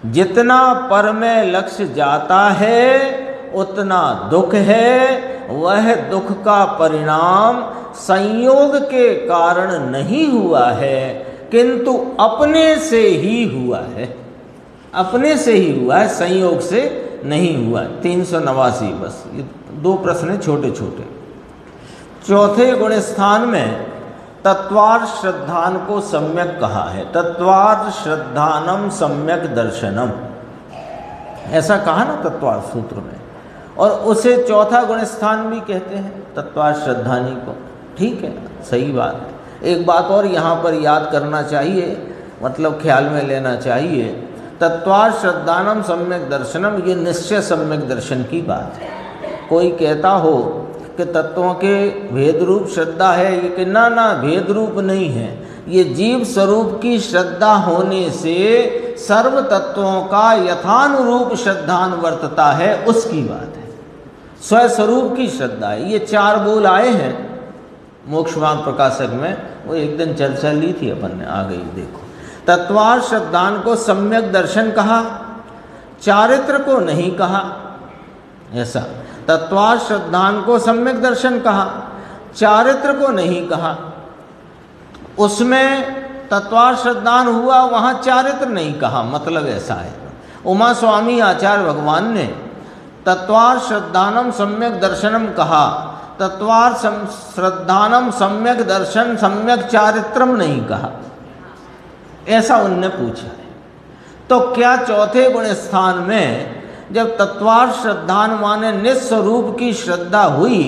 जितना पर में लक्ष्य जाता है उतना दुख है। वह दुख का परिणाम संयोग के कारण नहीं हुआ है, किंतु अपने से ही हुआ है, अपने से ही हुआ है, संयोग से नहीं हुआ। 389। बस ये 2 प्रश्न हैं छोटे छोटे। चौथे गुण स्थान में तत्वार्थ श्रद्धान को सम्यक कहा है, तत्वार्थ श्रद्धानम सम्यक दर्शनम, ऐसा कहा ना तत्वार्थ सूत्र में, और उसे चौथा गुण स्थान भी कहते हैं तत्वार्थ श्रद्धानी को। ठीक है, सही बात है। एक बात और यहाँ पर याद करना चाहिए, मतलब ख्याल में लेना चाहिए, तत्वार्थ श्रद्धानम सम्यक दर्शनम, ये निश्चय सम्यक दर्शन की बात है। कोई कहता हो कि तत्वों के भेद रूप श्रद्धा है, ये कि ना भेद रूप नहीं है, ये जीव स्वरूप की श्रद्धा होने से सर्व तत्वों का यथानुरूप श्रद्धानुवर्तता है, उसकी बात है। स्वस्वरूप की श्रद्धा है। ये 4 बोल आए हैं मोक्षमार्ग प्रकाशक में, वो एक दिन चर्चा ली थी अपन ने, आ गई देखो। तत्वार्थ श्रद्धान को सम्यक दर्शन कहा, चारित्र को नहीं कहा। ऐसा तत्वार्थ श्रद्धान को सम्यक दर्शन कहा, चारित्र को नहीं कहा। उसमें तत्वार्थ श्रद्धान हुआ, वहाँ चारित्र नहीं कहा, मतलब ऐसा है। उमा स्वामी आचार्य भगवान ने तत्वार्थ श्रद्धानम सम्यक दर्शनम कहा, तत्वार्थ श्रद्धानम सम्यक दर्शन सम्यक चारित्रम नहीं कहा, ऐसा उनने पूछा है। तो क्या चौथे गुण स्थान में जब तत्वार्थ श्रद्धान माने निस्वरूप की श्रद्धा हुई,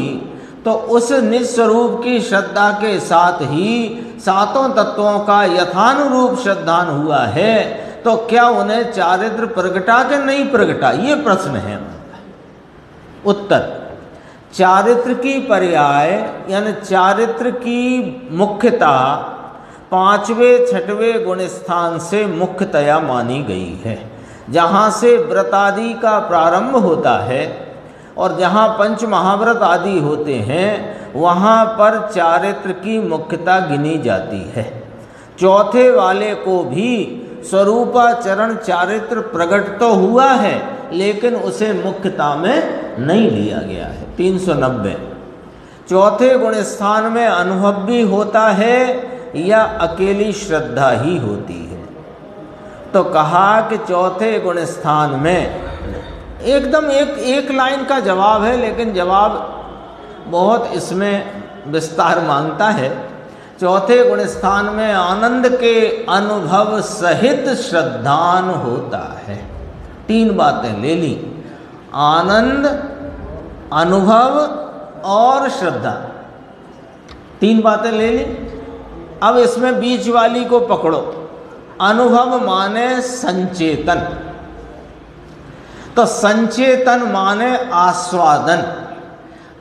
तो उस निस्वरूप की श्रद्धा के साथ ही सातों तत्वों का यथानुरूप श्रद्धान हुआ है, तो क्या उन्हें चारित्र प्रगटा के नहीं प्रगटा, ये प्रश्न है। उत्तर, चारित्र की पर्याय यानी चारित्र की मुख्यता 5वें 6वें गुण स्थान से मुख्यतया मानी गई है। जहाँ से व्रत आदि का प्रारंभ होता है और जहाँ पंच महाव्रत आदि होते हैं, वहाँ पर चारित्र की मुख्यता गिनी जाती है। चौथे वाले को भी स्वरूपाचरण चारित्र प्रकट तो हुआ है, लेकिन उसे मुख्यता में नहीं लिया गया है। 390 चौथे गुण स्थान में अनुभव भी होता है या अकेली श्रद्धा ही होती है? तो कहा कि चौथे गुण स्थान में एकदम एक लाइन का जवाब है, लेकिन जवाब बहुत इसमें विस्तार मांगता है। चौथे गुण स्थान में आनंद के अनुभव सहित श्रद्धान होता है। 3 बातें ले ली, आनंद, अनुभव और श्रद्धा, 3 बातें ले ली। अब इसमें बीच वाली को पकड़ो। अनुभव माने संचेतन, तो संचेतन माने आस्वादन।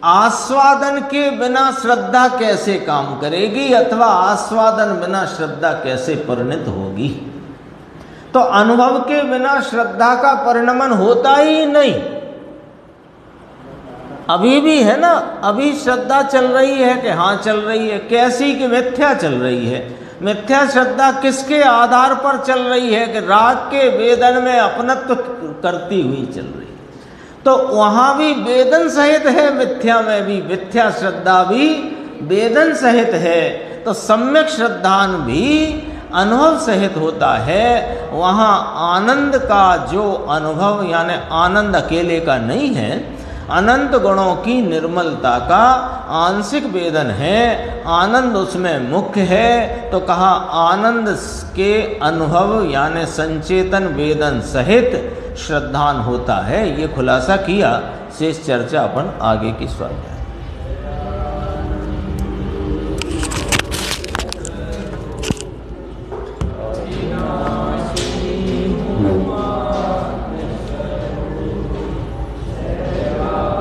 आस्वादन के बिना श्रद्धा कैसे काम करेगी, अथवा आस्वादन बिना श्रद्धा कैसे परिणत होगी? तो अनुभव के बिना श्रद्धा का परिणमन होता ही नहीं। अभी भी है ना, अभी श्रद्धा चल रही है कि हाँ चल रही है, कैसी कि मिथ्या चल रही है। मिथ्या श्रद्धा किसके आधार पर चल रही है कि राग के वेदन में अपनत्व करती हुई चल रही है। तो वहाँ भी वेदन सहित है, मिथ्या में भी मिथ्या श्रद्धा भी वेदन सहित है। तो सम्यक श्रद्धान भी अनुभव सहित होता है। वहाँ आनंद का जो अनुभव यानी आनंद अकेले का नहीं है, अनंत गुणों की निर्मलता का आंशिक वेदन है, आनंद उसमें मुख्य है। तो कहा आनंद के अनुभव यानी संचेतन वेदन सहित श्रद्धान होता है। ये खुलासा किया, शेष चर्चा अपन आगे की स्वाध्याय।